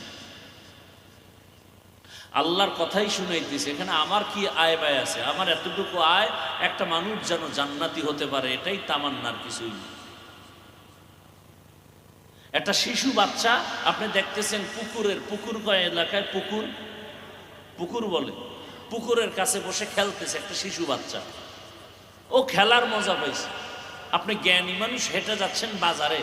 আল্লাহর কথাই শুনাইতেছে। এখানে আমার কি আয় ব্যয় আছে? আমার এতটুকু আয় একটা মানুষ যেন জান্নাতি হতে পারে, এটাই তামান্নার কিছুই না। একটা শিশু বাচ্চা আপনি দেখতেছেন পুকুর কয় এলাকায় পুকুর বলে, পুকুরের কাছে বসে খেলতেছে একটা শিশু বাচ্চা। ও খেলার মজা পাইছে। আপনি জ্ঞানী মানুষ হেঁটে যাচ্ছেন বাজারে,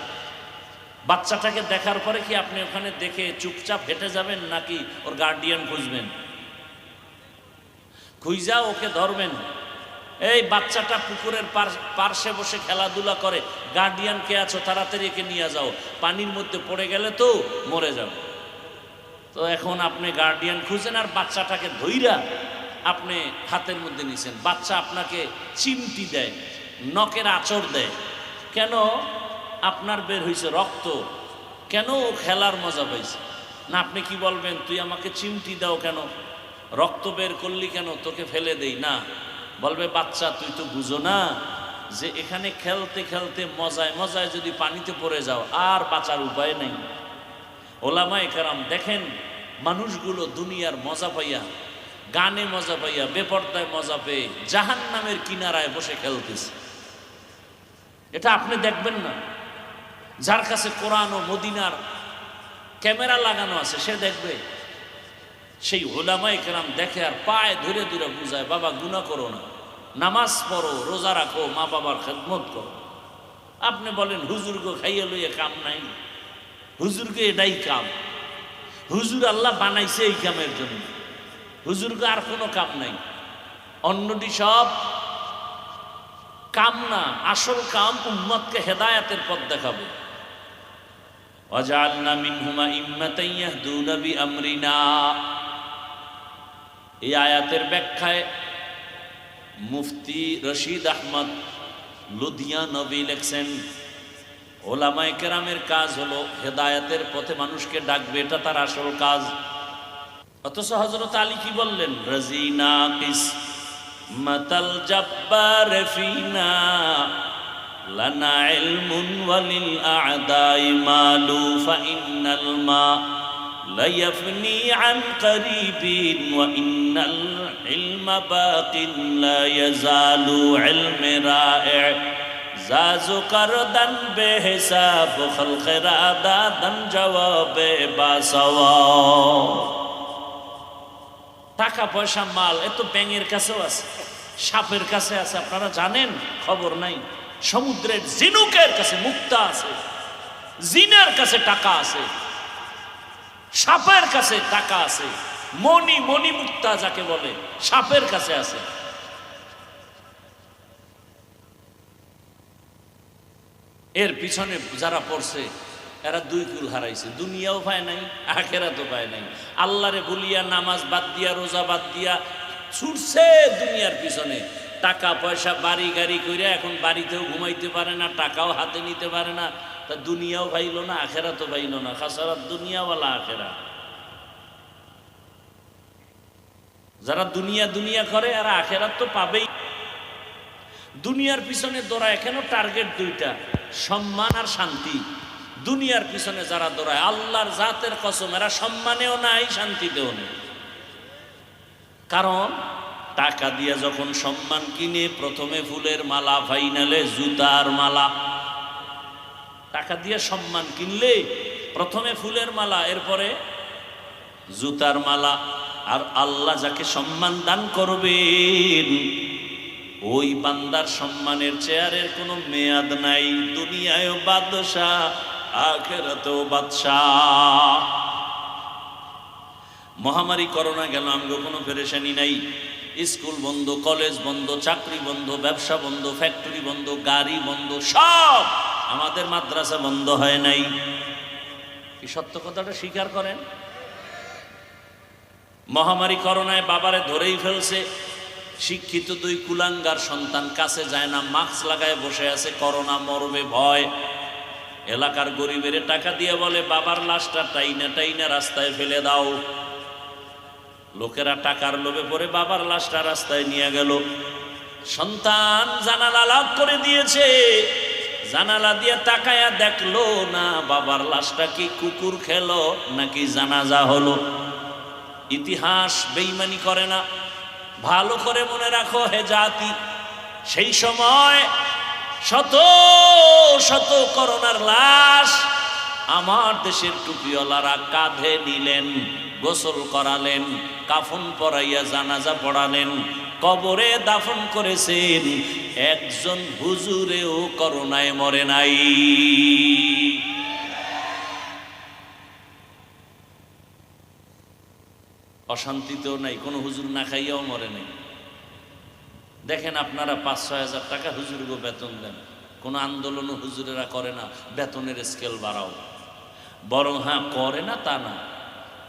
বাচ্চাটাকে দেখার পরে কি আপনি ওখানে দেখে চুপচাপ হেঁটে যাবেন, নাকি ওর গার্ডিয়ান খুঁজবেন? খুঁজা ওকে ধরবেন। এই বাচ্চাটা পুকুরের পার্শ্বে বসে খেলাধুলা করে, গার্ডিয়ান কে আছো, তাড়াতাড়ি একে নিয়ে যাও, পানির মধ্যে পড়ে গেলে তো মরে যাবে। তো এখন আপনি গার্ডিয়ান খুঁজেন আর বাচ্চাটাকে ধইরা আপনি হাতের মধ্যে নিছেন। বাচ্চা আপনাকে চিমটি দেয়, নখের আঁচড় দেয়। কেন? আপনার বের হয়েছে রক্ত। কেন? ও খেলার মজা পাইছে না। আপনি কি বলবেন, তুই আমাকে চিমটি দাও কেন, রক্ত বের করলি কেন, তোকে ফেলে দেই না? বলবে, বাচ্চা তুই তো বুঝো না যে এখানে খেলতে খেলতে মজায় মজায় যদি পানিতে পড়ে যাও আর বাঁচার উপায় নেই। ওলামায়ে কেরাম দেখেন, মানুষগুলো দুনিয়ার মজা পাইয়া, গানে মজা পাইয়া, বেপর্দায় মজা পেয়ে জাহান্নামের কিনারায় বসে খেলতেছে। এটা আপনি দেখবেন না। যার কাছে কোরআন ও মদিনার ক্যামেরা লাগানো আছে সে দেখবে। সেই ওলামায়ে কেরাম দেখে আর পায়ে ধরে ধরে বুঝায়, বাবা গুনাহ করো না, নামাজ পড়ো, রোজা রাখো, মা বাবার খেদমত করো। আপনি বলেন হুজুরকে খাইয়ে লইয়ে কাম নাই। হুজুরকে এটাই কাম। হুজুর আল্লাহ বানাইছে এই কামের জন্য। হুজুরকে আর কোনো কাম নাই, অন্যটি সব কাম না। আসল কাম উম্মতকে হেদায়েতের পথ দেখাবে। ওয়াজআলনা মিনহুম আইম্মাতান ইয়াহদুনা বিআমরিনা। এই আয়াতের ব্যাখ্যায় মুফতি রশিদ আহমদ লুধিয়ানবী লেখছেন, ওলামায়ে কেরামের কাজ হলো হেদায়েতের পথে মানুষকে ডাকবে, এটা তার আসল কাজ। অথচ হযরত আলী কি বললেন, রাজিনা কিসমাতাল জাব্বার ফিনা লানা ইলমুন ওয়ালিল আ'দাই মালু ফাইন্নাল মা লা ইয়াফনি আন করিবিন ওয়া ইন্নাল ইলমা বাকিন লা ইয়াজালু ইলমি রা'i জাজু করদান বেহিসাব খলকেরা দাদান জবাবে বাসাওয়া। টাকা পয়সা মাল এত ব্যাঙের কাছেও আছে, সাপের কাছে আছে, আপনারা জানেন? খবর নাই। সমুদ্রের ঝিনুকের কাছে মুক্তা আছে, জিনের কাছে টাকা আছে, সাপের কাছে টাকা আছে। মণি মুক্তা যাকে বলে, সাপের কাছে আছে। এর পিছনে যারা পড়ছে এরা দুই কুল হারাইছে, দুনিয়াও পায় নাই, আখিরাতও পায় নাই। আল্লাহরে বলিয়া নামাজ বাদ দিয়া, রোজা বাদ দিয়া ছুটছে দুনিয়ার পিছনে। টাকা পয়সা বাড়ি গাড়ি কইরা এখন বাড়িতেও ঘুমাইতে পারে না, টাকাও হাতে নিতে পারে না। তা দুনিয়াও পাইল না, আখিরাতও পাইল না। খাসারাত দুনিয়া ওয়ালা আখিরা। যারা দুনিয়া করে এরা আখিরাত তো পাবেই। দুনিয়ার পিছনে দৌড়ায় কেন? টার্গেট দুইটা, সম্মান আর শান্তি। দুনিয়ার পিছনে যারা দৌড়ায়, আল্লাহর জাতের কসম, এরা সম্মানেও নাই, শান্তিতেও নেই। কারণ টাকা দিয়ে যখন সম্মান কিনে, প্রথমে ফুলের মালা, ফাইনালে জুতার মালা। টাকা দিয়ে সম্মান কিনলে প্রথমে ফুলের মালা, এরপরে জুতার মালা। আর আল্লাহ যাকে সম্মান দান করবেন, ওই বান্দার সম্মানের চেয়ারের কোনো মেয়াদ নাই। দুনিয়ায়ও বাদশাহ, আখিরাতেও বাদশাহ। মহামারী করোনা গেল, আমগো কোনো পেরেশানি নাই। স্কুল বন্ধ, কলেজ বন্ধ, চাকরি বন্ধ, ব্যবসা বন্ধ, ফ্যাক্টরি বন্ধ, গাড়ি বন্ধ, সব। আমাদের মাদ্রাসা বন্ধ হয় নাই। এই সত্য কথাটা স্বীকার করেন। মহামারী করোনায় বাবারে ধরেই ফেলছে, শিক্ষিত দুই কুলাঙ্গার সন্তান কাছে যায় না, মাস্ক লাগায় বসে আছে, করোনা মরবে ভয়। এলাকার গরিবের টাকা দিয়ে বলে বাবার লাশটা টাইনা টাইনা রাস্তায় ফেলে দাও। লোকেরা টাকার লোভে পড়ে বাবার লাশটা রাস্তায় নিয়ে গেল। সন্তান জানালা লক করে দিয়েছে, জানালা দিয়ে তাকায়া দেখলো না বাবার লাশটা কি কুকুর খেলো নাকি জানাজা হলো। ইতিহাস বেঈমানি করে না, ভালো করে মনে রাখো হে জাতি। সেই সময় শত শত করোনার লাশ আমার দেশের টুপিওয়ালারা কাঁধে নিলেন, গোসল করালেন, কাফন পরাইয়া জানাজা পড়ালেন, কবরে দাফন করেছেন। একজন হুজুরেও করোনায় মরে নাই। অশান্তিতেও নাই, কোনো হুজুর না খাইয়াও মরে নাই। দেখেন আপনারা 5-6 হাজার টাকা হুজুরকে বেতন দেন, কোনো আন্দোলনও হুজুরেরা করে না, বেতনের স্কেল বাড়াও। বরং হ্যাঁ করে না তা না,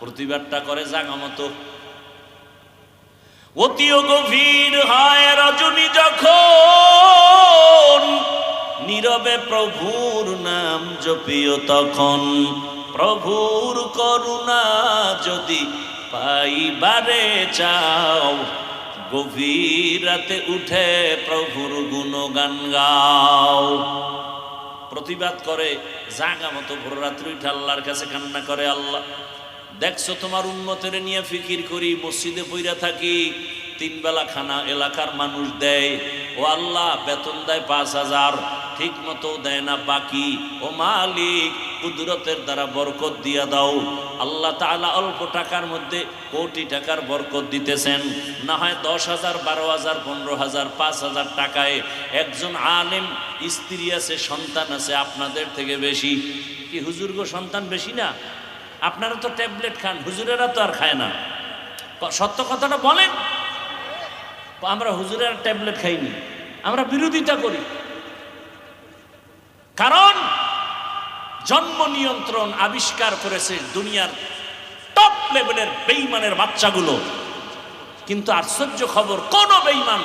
প্রতিবাদটা করে জাগা মতো। অতিও গভীর হয় রজনী যখন, নীরবে প্রভুর নাম জপিও তখন। প্রভুর করুণা যদি পাইবারে চাও, গভীর রাতে উঠে প্রভুর গুণগান গাও। প্রতিবাদ করে জাগা মতো ভোর রাত্রি উঠে আল্লাহর কাছে কান্না করে, আল্লাহ দেখছো তোমার উম্মতের নিয়ে ফিকির করি, মসজিদে পইরা থাকি, 3 বেলা খানা এলাকার মানুষ দেয়, ও আল্লাহ বেতন দেয় 5,000, ঠিক মতো দেয় না বাকি। ও মালিক কুদরতের দ্বারা বরকত দিয়া দাও। আল্লাহ তাআলা অল্প টাকার মধ্যে কোটি টাকার বরকত দিতেছেন। না হয় 10,000, 12,000, 15,000, 5,000 টাকায় একজন আলেম স্ত্রী আছে, সন্তান আছে আপনাদের থেকে বেশি। কি হুজুরগো সন্তান বেশি না? আপনারা তো ট্যাবলেট খান, হুজুরেরা তো আর খায় না। সত্য কথাটা বলেন। আমরা হুজুরেরা ট্যাবলেট খাইনি, আমরা বিরোধিতা করি। কারণ জন্ম নিয়ন্ত্রণ আবিষ্কার করেছে দুনিয়ার টপ লেভেলের বেঈমানের বাচ্চাগুলো, কিন্তু আশ্চর্য খবর কোন বেঈমান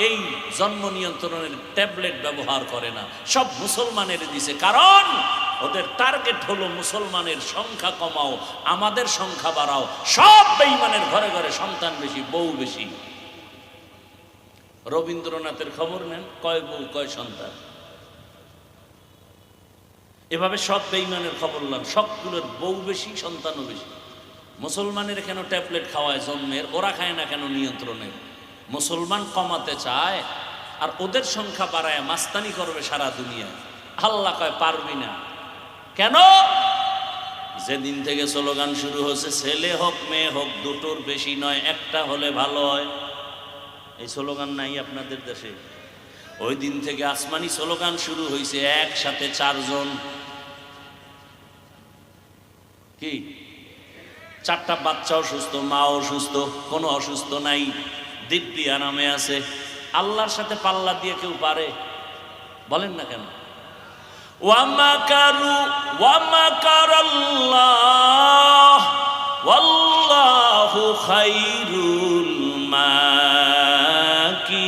এই জন্ম নিয়ন্ত্রণের ট্যাবলেট ব্যবহার করে না, সব মুসলমানের দিছে। কারণ ওদের টার্গেট হলো মুসলমানের সংখ্যা কমাও, আমাদের সংখ্যা বাড়াও। সব বেঈমানের ঘরে ঘরে সন্তান বেশি, বউ বেশি। রবীন্দ্রনাথের খবর নেন, কয় বউ কয় সন্তান। এভাবে সব বেঈমানের খবর নেন, সবগুলোর বউ বেশি সন্তানও বেশি। মুসলমানের কেন ট্যাবলেট খাওয়ায় জন্মের, ওরা খায় না কেন নিয়ন্ত্রণের? মুসলমান কমাতে চায় আর ওদের সংখ্যা বাড়ায় মাস্তানি করবে সারা দুনিয়ায়। আল্লাহ কয় পারবি না। কেন? যেদিন থেকে স্লোগান শুরু হয়েছে, ছেলে হোক মেয়ে হোক দুটোর বেশি নয়, একটা হলে ভালো হয়, এই স্লোগান নাই আপনাদের দেশে? ওই দিন থেকে আসমানি স্লোগান শুরু হয়েছে, একসাথে 4 জন। কি 4টা বাচ্চাও সুস্থ, মাও সুস্থ, কোনো অসুস্থ নাই, দিব্যি আরামে আছে। আল্লাহর সাথে পাল্লা দিয়ে কেউ পারে? বলেন না কেন? ওয়ামাকারু ওয়ামাকারাল্লাহ ওয়াল্লাহু খায়রুল মাকিরিন।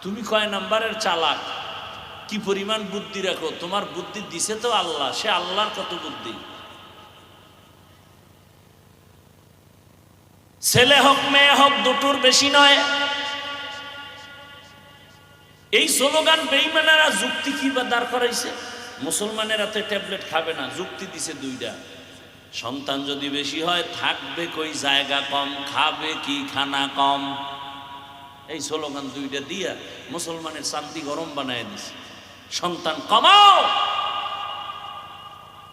তুমি কয় নাম্বারের চালাক, কি পরিমাণ বুদ্ধি রাখো? তোমার বুদ্ধি দিছে তো আল্লাহ, সে আল্লাহর কত বুদ্ধি। ছেলে হোক মেয়ে হোক দুটোর বেশি নয়, এই স্লোগান বেঈমানেরা যুক্তি কি বা দাঁড় করাইছে? মুসলমানেরা তো ট্যাবলেট খাবে না, যুক্তি দিছে 2টা। সন্তান যদি বেশি হয় থাকবে কই, জায়গা কম, খাবে কি, খানা কম। এই স্লোগান 2টা দিয়া মুসলমানের শান্তি গরম বানায় দিছে। সন্তান কমাও।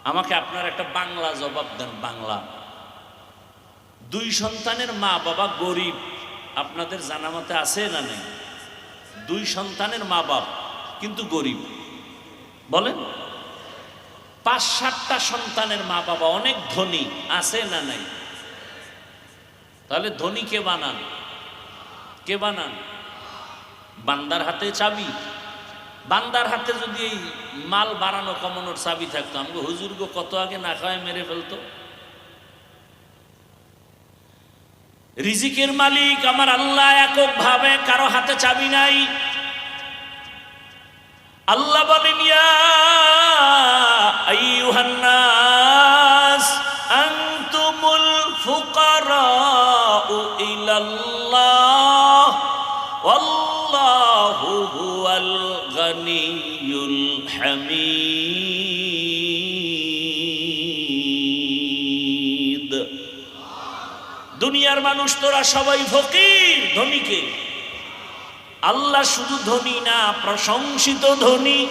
আমাকে আপনার একটা বাংলা জবাব দেন, বাংলা। 2 সন্তানের মা বাবা গরিব, আপনাদের জানা মতে আছে না নেই? 2 সন্তানের মা বাপ কিন্তু গরিব, বলেন। 5-7টা সন্তানের মা বাবা অনেক ধনী, আছে না নাই? তাহলে ধনী কে বানান? কে বানান? বান্দার হাতে চাবি। বান্দার হাতে যদি এই মাল বাড়ানো কমানোর চাবি থাকতো, আমাকে হুজুরগো কত আগে না খাওয়ায় মেরে ফেলতো। রিজিকের মালিক আমার আল্লাহ একক ভাবে, কারো হাতে চাবি নাই। আল্লাহ বলেন ইয়া আইয়ুহান নাস আনতুমুল ফুকারাউ ইলাল্লাহ ওয়াল্লাহু হুয়াল গানিয়ুল হামিদ। দুনিয়ার মানুষ তোরা সবাই ফকির, ধনীকে। আল্লাহ শুধু ধনী না, প্রশংসিত ধনী।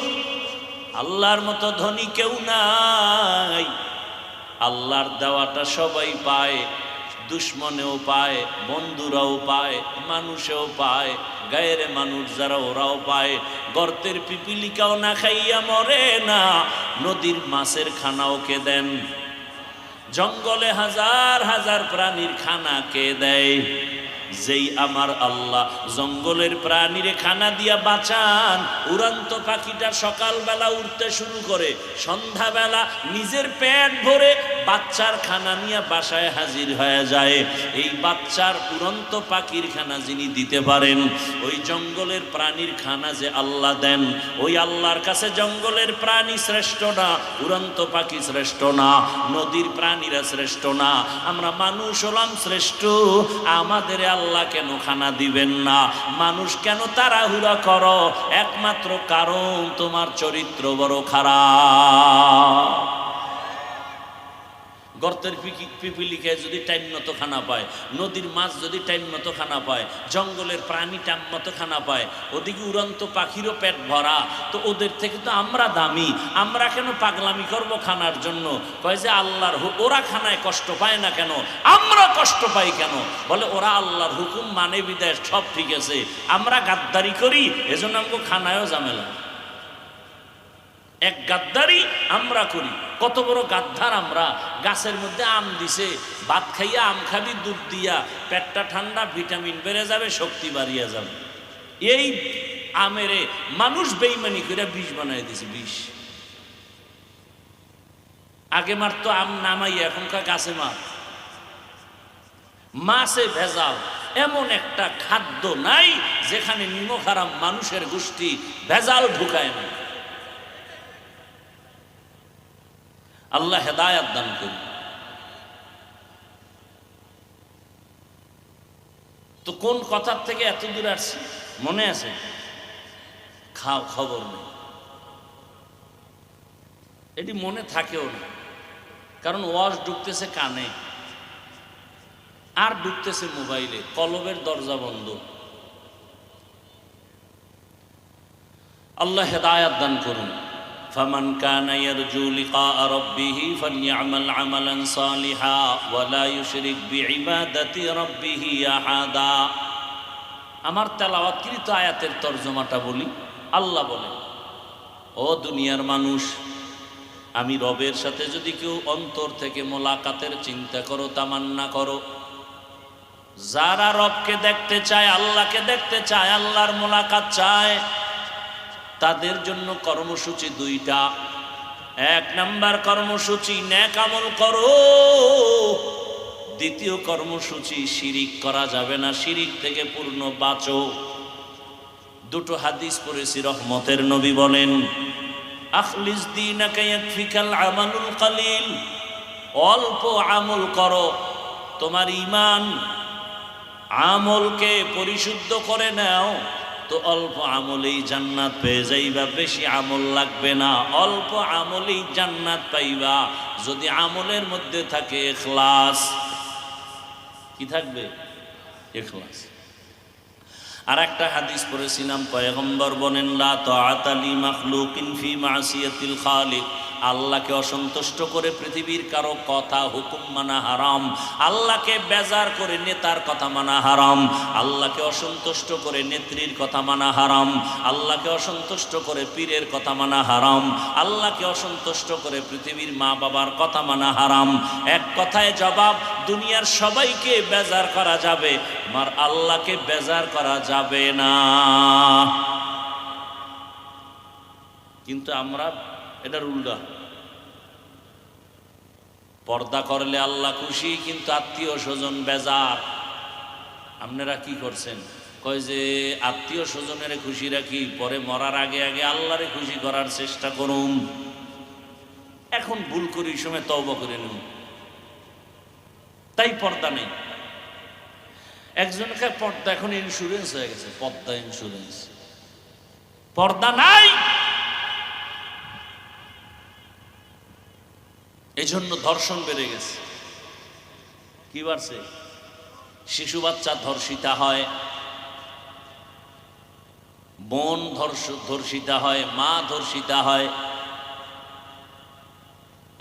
আল্লাহর মতো ধনী কেউ নাই। আল্লাহর দেওয়াটা সবাই পায়, দুশ্মনেও পায়, বন্ধুরাও পায়, মানুষেও পায়, গায়ের মানুষ যারা ওরাও পায়। গর্তের পিপিলিকাও না খাইয়া মরে না, নদীর মাছের খানাও কে দেন? জঙ্গলে হাজার হাজার প্রাণীর খানা কে দেয়? যেই আমার আল্লাহ জঙ্গলের প্রাণীরে খানা দিয়া বাঁচান। উড়ন্ত পাখিটা সকালবেলা উঠতে শুরু করে, সন্ধ্যাবেলা নিজের পেট ভরে বাচ্চার খানা নিয়ে বাসায় হাজির হয়ে যায়। এই বাচ্চার উড়ন্ত পাখির খানা যিনি দিতে পারেন, ওই জঙ্গলের প্রাণীর খানা যে আল্লাহ দেন, ওই আল্লাহর কাছে জঙ্গলের প্রাণী শ্রেষ্ঠ না, উড়ন্ত পাখি শ্রেষ্ঠ না, নদীর প্রাণীরা শ্রেষ্ঠ না, আমরা মানুষ হলাম শ্রেষ্ঠ। আমাদের আল্লাহ কেন খানা দিবেন না? মানুষ কেন তাড়াহুড়া করো? একমাত্র কারণ তোমার চরিত্র বড় খারাপ। গর্তের পিপিলিকায় যদি টাইম মতো খানা পায়, নদীর মাছ যদি টাইম মতো খানা পায়, জঙ্গলের প্রাণী টাইম মতো খানা পায়, ওদিকে উড়ন্ত পাখিরও পেট ভরা, তো ওদের থেকে তো আমরা দামি। আমরা কেন পাগলামি করব খানার জন্য? কয় যে আল্লাহর ওরা খানায় কষ্ট পায় না কেন, আমরা কষ্ট পাই কেন? বলে ওরা আল্লাহর হুকুম মানে বিদায় সব ঠিক আছে, আমরা গাদ্দারি করি এজন্য আমাকে খানায়ও ঝামেলা। এক গাদ্দারি আমরা করি। কত বড় গাদ্দার আমরা! গাছের মধ্যে আম দিছে, ভাত খাইয়া আম খাবি দুধ দিয়া, পেটটা ঠান্ডা, ভিটামিন বেড়ে যাবে, শক্তি বাড়িয়ে যাবে। এই আমেরে মানুষ বেইমানি করে বিষ বানাই দিছে। বিষ আগে মারতো আম নামাইয়া, এখনকার গাছে মার। মাছে ভেজাল, এমন একটা খাদ্য নাই যেখানে নিমক হারাম মানুষের গোষ্ঠী ভেজাল ঢুকায় না। আল্লাহ হেদায়াত দান করুন। তো কোন কথার থেকে এত দূর আসছি মনে আছে? খাও, খবর নেই। এটি মনে থাকেও না, কারণ ওয়াজ ঢুকতেছে কানে আর ঢুকতেছে মোবাইলে, কলবের দরজা বন্ধ। আল্লাহ হেদায়াত দান করুন। فمن كان يرجو لقاء ربه فليعمل عملا صالحا ولا يشرك بعبادة ربه أحدا। আমার তেলাওয়াতকৃত আয়াতের তরজমাটা বলি। আল্লাহ বলেন, ও দুনিয়ার মানুষ, আমি রবের সাথে যদি কেউ অন্তর থেকে মোলাকাতের চিন্তা করো, তামান্না করো, যারা রবকে দেখতে চায়, আল্লাহকে দেখতে চায়, আল্লাহর মোলাকাত চায়, তাদের জন্য কর্মসূচি দুইটা। এক নাম্বার কর্মসূচি নেক আমল করো, দ্বিতীয় কর্মসূচি শিরিক করা যাবে না, শিরিক থেকে পূর্ণ বাঁচো। দুটো হাদিস পড়েছি, রহমতের নবী বলেন, আখলিস দীনাকা ইয়াকফিকাল আমালুল কালিল। অল্প আমল করো, তোমার ঈমান আমলকে পরিশুদ্ধ করে নাও, তো অল্প আমলেই জান্নাত পেয়ে যাইবা। বেশি আমল লাগবে না, অল্প আমলেই জান্নাত পাইবা। যদি আমলের মধ্যে থাকে ইখলাস। কি থাকবে? ইখলাস। আর একটা হাদিস পড়েছিলাম, পয়গম্বর বলেন, লা তাআতা লি মাখলুকিন ফি মাসিয়াতিল খালিক। আল্লাহকে অসন্তুষ্ট করে পৃথিবীর কারো কথা হুকুম মানা হারাম। আল্লাহকে বেজার করে নেতার কথা মানা হারাম। আল্লাহকে অসন্তুষ্ট করে নেত্রীর কথা মানা হারাম। আল্লাহকে অসন্তুষ্ট করে পীরের কথা মানা হারাম। আল্লাহকে অসন্তুষ্ট করে পৃথিবীর মা বাবার কথা মানা হারাম। এক কথায় জবাব, দুনিয়ার সবাইকে বেজার করা যাবে, আমার আল্লাহকে বেজার করা যাবে না। কিন্তু আমরা এটার উল্টা, পর্দা করলে আল্লাহ খুশি কিন্তু আত্মীয় স্বজন বেজার। আপনারা কি করছেন? কয় যে আত্মীয় স্বজনের খুশি রাখি, পরে মরার আগে আগে আল্লাহরে খুশি করার চেষ্টা করুন। এখন ভুল করি সময় তওবা করে নিন, তাই পর্দা নেই। একজনকে পর্দা এখন ইন্স্যুরেন্স হয়ে গেছে, পর্দা ইন্স্যুরেন্স, পর্দা নাই। এই জন্য ধর্ষণ বেড়ে গেছে। কি বাড়ছে? শিশু বাচ্চা ধর্ষিতা হয়, বোন ধর্ষিতা হয়, মা ধর্ষিতা হয়।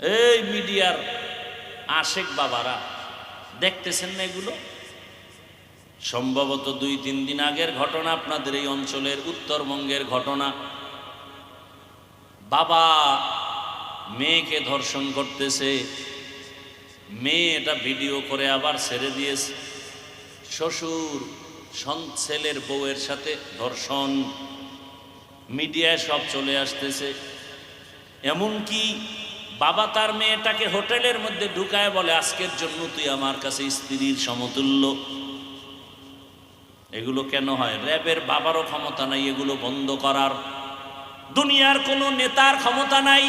এই মিডিয়ার আশেক বাবারা দেখতেছেন না এগুলো? সম্ভবত 2-3 দিন আগের ঘটনা, আপনাদের এই অঞ্চলের উত্তরবঙ্গের ঘটনা। বাবা মেয়েকে ধর্ষণ করতেছে, মেয়ে এটা ভিডিও করে আবার ছেড়ে দিয়েছে। শ্বশুর ছেলের বউয়ের সাথে ধর্ষণ, মিডিয়ায় সব চলে আসতেছে। এমনকি বাবা তার মেয়েটাকে হোটেলের মধ্যে ঢুকায় বলে, আজকের জন্য তুই আমার কাছে স্ত্রীর সমতুল্য। এগুলো কেন হয়? র্যাবের বাবারও ক্ষমতা নাই এগুলো বন্ধ করার, দুনিয়ার কোনো নেতার ক্ষমতা নাই,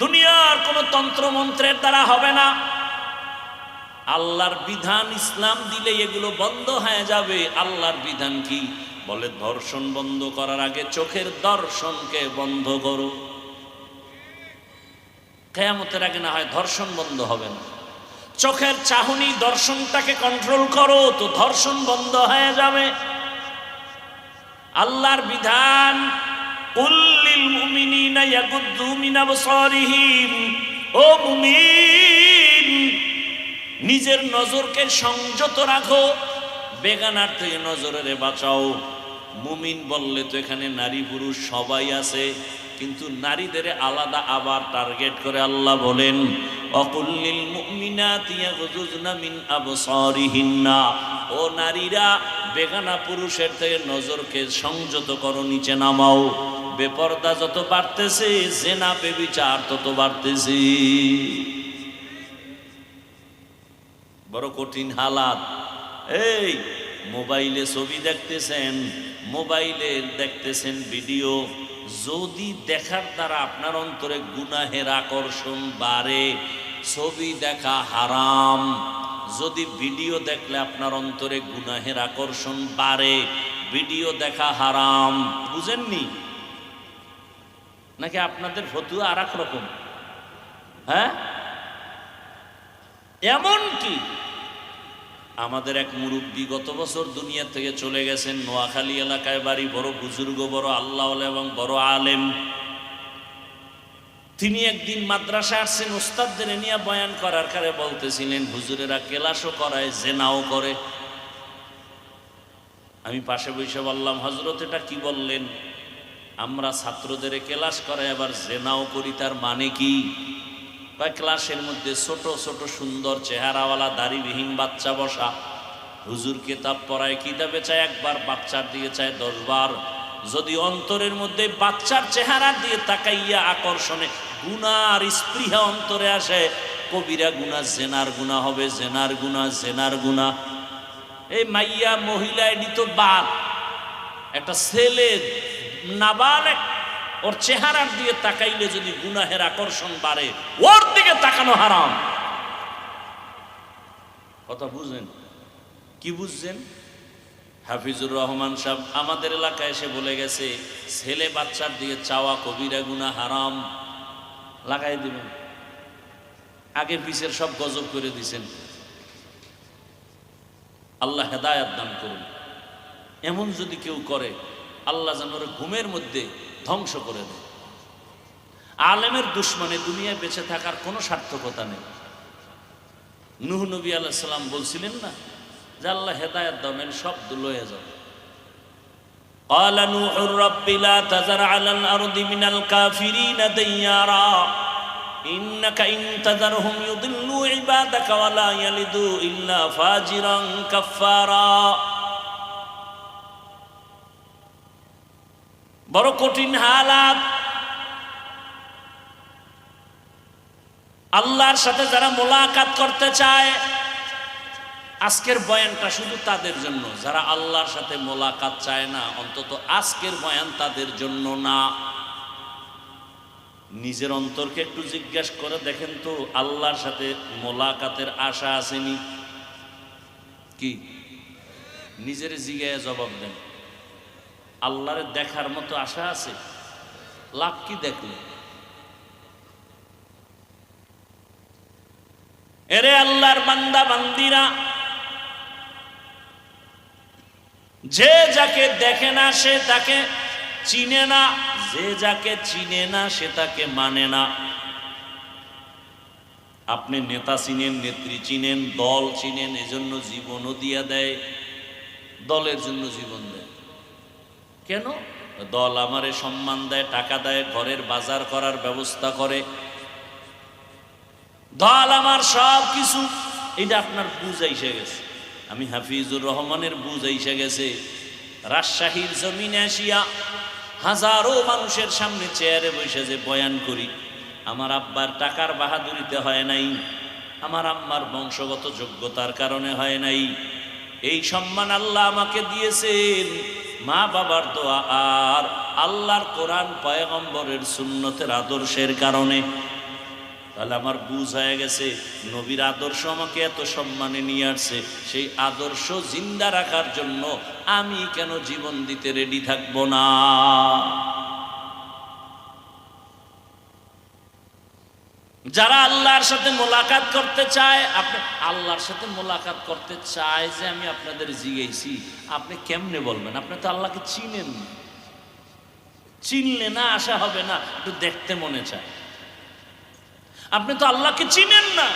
দুনিয়ার কোনো তন্ত্রমন্ত্রের দ্বারা হবে না। আল্লাহর বিধান ইসলাম দিলে এগুলো বন্ধ হয়ে যাবে। আল্লাহর বিধান কি বলে? ধর্ষণ বন্ধ করার আগে চোখের দর্শনকে বন্ধ করো। কিয়ামতের আগে না হয় ধর্ষণ বন্ধ হবে না। চোখের চাহনি দর্শনটাকে কন্ট্রোল করো, তো ধর্ষণ বন্ধ হয়ে যাবে। আল্লাহর বিধান, কুল লিল মুমিনিনা ইয়াগুদ্দু মিন আবসারিহিম, ও মুমিন নিজের নজরকে সংযত রাখো, বেগানার থেকে নজরের বাঁচাও। মুমিন বললে তো এখানে নারী পুরুষ সবাই আছে, কিন্তু নারীদের আলাদা আবার টার্গেট করে আল্লাহ বলেন, অকুল্লিল মুমিনাতি ইয়াগুযুজনা মিন আবসারিহিন্না, ও নারীরা বেগানা পুরুষের থেকে নজরকে সংযত করো, নিচে নামাও। বেপরদা যত বাড়তেছে, জেনা বেবিচার তত বাড়তেছে। বড় কঠিন হালাত। এই মোবাইলে ছবি দেখতেছেন, মোবাইলে দেখতেছেন ভিডিও, যদি দেখার দ্বারা আপনার অন্তরে গুনাহের আকর্ষণ বাড়ে, ছবি দেখা হারাম। যদি ভিডিও দেখলে আপনার অন্তরে গুনাহের আকর্ষণ বাড়ে, ভিডিও দেখা হারাম। বুঝেননি নাকি? আপনাদের ফতুয়া আর এক রকম। হ্যাঁ, এমন কি আমাদের এক মুরব্বী গত বছর দুনিয়া থেকে চলে গেছেন, নোয়াখালী এলাকায় বাড়ি, বড় বুজুর্গ, বড় আল্লাহ এবং বড় আলেম। তিনি একদিন মাদ্রাসা আসছেন, ওস্তাদদের নিয়ে বয়ান করার কারে বলতেছিলেন, হুজুরেরা কেলাসও করায়, জেনাও করে। আমি পাশে বসে বললাম, হজরত এটা কি বললেন? আমরা ছাত্রদের কেলাস করায় আবার জেনাও করি, তার মানে কি? বা ক্লাসের মধ্যে ছোট ছোট সুন্দর চেহারাওয়ালা দাড়িবিহীন বাচ্চা বসা, হুজুর কিতাব পড়ায়, কিতাবে চায় একবার, বাচ্চার দিকে চায় 10 বার। যদি অন্তরের মধ্যে বাচ্চার চেহারা দিয়ে তাকাইয়া আকর্ষণে গুনার স্পৃহা অন্তরে আসে, কবিরা গুনাহ, জেনার গুনাহ হবে, জেনার গুনাহ, জেনার গুনাহ। এই মাইয়া মহিলা এডি তো বাদ, একটা ছেলে নাবালেগ, ওর চেহারার দিয়ে তাকাইলে যদি গুনাহের আকর্ষণ বাড়ে, ওর দিকে তাকানো হারাম। কথা বুঝেন? কি বুঝছেন? হাফিজুর রহমান সাহেব আমাদের এলাকায় এসে বলে গেছে, ছেলে বাচ্চার দিকে চাওয়া কবিরা গুনাহ, হারাম। লাগাই দিবেন, আগে পিছের সব গজব করে দিছেন। আল্লাহ হেদায়াত দান করুন। এমন যদি কেউ করে, আল্লাহ যেন ওর ঘুমের মধ্যে ধ্বংস করে দেয়। আলেমের দুশ্মনে দুনিয়ায় বেঁচে থাকার কোনো সার্থকতা নেই। নূহ নবী আলাইহিস সালাম বলছিলেন না যে আল্লাহ হেদায়েত দাও, নাহলে সব লয়ে যাবে। قال نوح رب لا تذر على الأرض من الكافرين ديارا إنك إن تذرهم يضلوا عبادك ولا يلدوا إلا فاجرا كفارا। বড় কঠিন হালাত। আল্লাহর সাথে যারা মোলাকাত করতে চায়, আজকের বয়ানটা শুধু তাদের জন্য। যারা আল্লাহর সাথে মোলাকাত চায় না, অন্তত আজকের বয়ান তাদের জন্য না। নিজের অন্তরকে একটু জিজ্ঞাসা করে দেখেন তো, আল্লাহর সাথে মোলাকাতের আশা আসেনি কি? নিজের জিগায় জবাব দেন। আল্লাহরে দেখার মতো আশা আছে? লাভ কি দেখলে? এরে আল্লাহর বান্দা বান্দিরা, যে যাকে দেখে না সে তাকে চিনে না, যে যাকে চিনে না সে তাকে মানে না। আপনি নেতা চিনেন, নেত্রী চিনেন, দল চিনেন, এজন্য জীবনও দিয়া দেয়, দলের জন্য জীবন দেয়। কেন? দল আমারে সম্মান দেয়, টাকা দেয়, ঘরের বাজার করার ব্যবস্থা করে, দল আমার সব কিছু। এটা আপনার বুঝ আইসে গেছে। আমি হাফিজুর রহমানের বুঝ আইসে গেছে। রাজশাহীর জমিনে আসিয়া হাজারো মানুষের সামনে চেয়ারে বসে যে বয়ান করি, আমার আব্বার টাকার বাহাদুরিতে হয় নাই, আমার আম্মার বংশগত যোগ্যতার কারণে হয় নাই। এই সম্মান আল্লাহ আমাকে দিয়েছেন মা বাবার দোয়া আর আল্লাহর কোরআন পয়গম্বরের সুন্নতের আদর্শের কারণে। তাহলে আমার বুঝ হয়ে গেছে, নবীর আদর্শ আমাকে এত সম্মানে নিয়ে আসছে, সেই আদর্শ জিন্দা রাখার জন্য আমি কেন জীবন দিতে রেডি থাকবো না? যারা আল্লাহর সাথে মোলাকাত করতে চায়, আপনি আল্লাহর সাথে মোলাকাত করতে চায় যে আমি আপনাদের জিজ্ঞেসি, আপনি কেমনে বলবেন? আপনি তো আল্লাহকে চিনেন, চিনলে না আশা হবে না, একটু দেখতে মনে চায়। আপনি তো আল্লাহকে চিনেন না,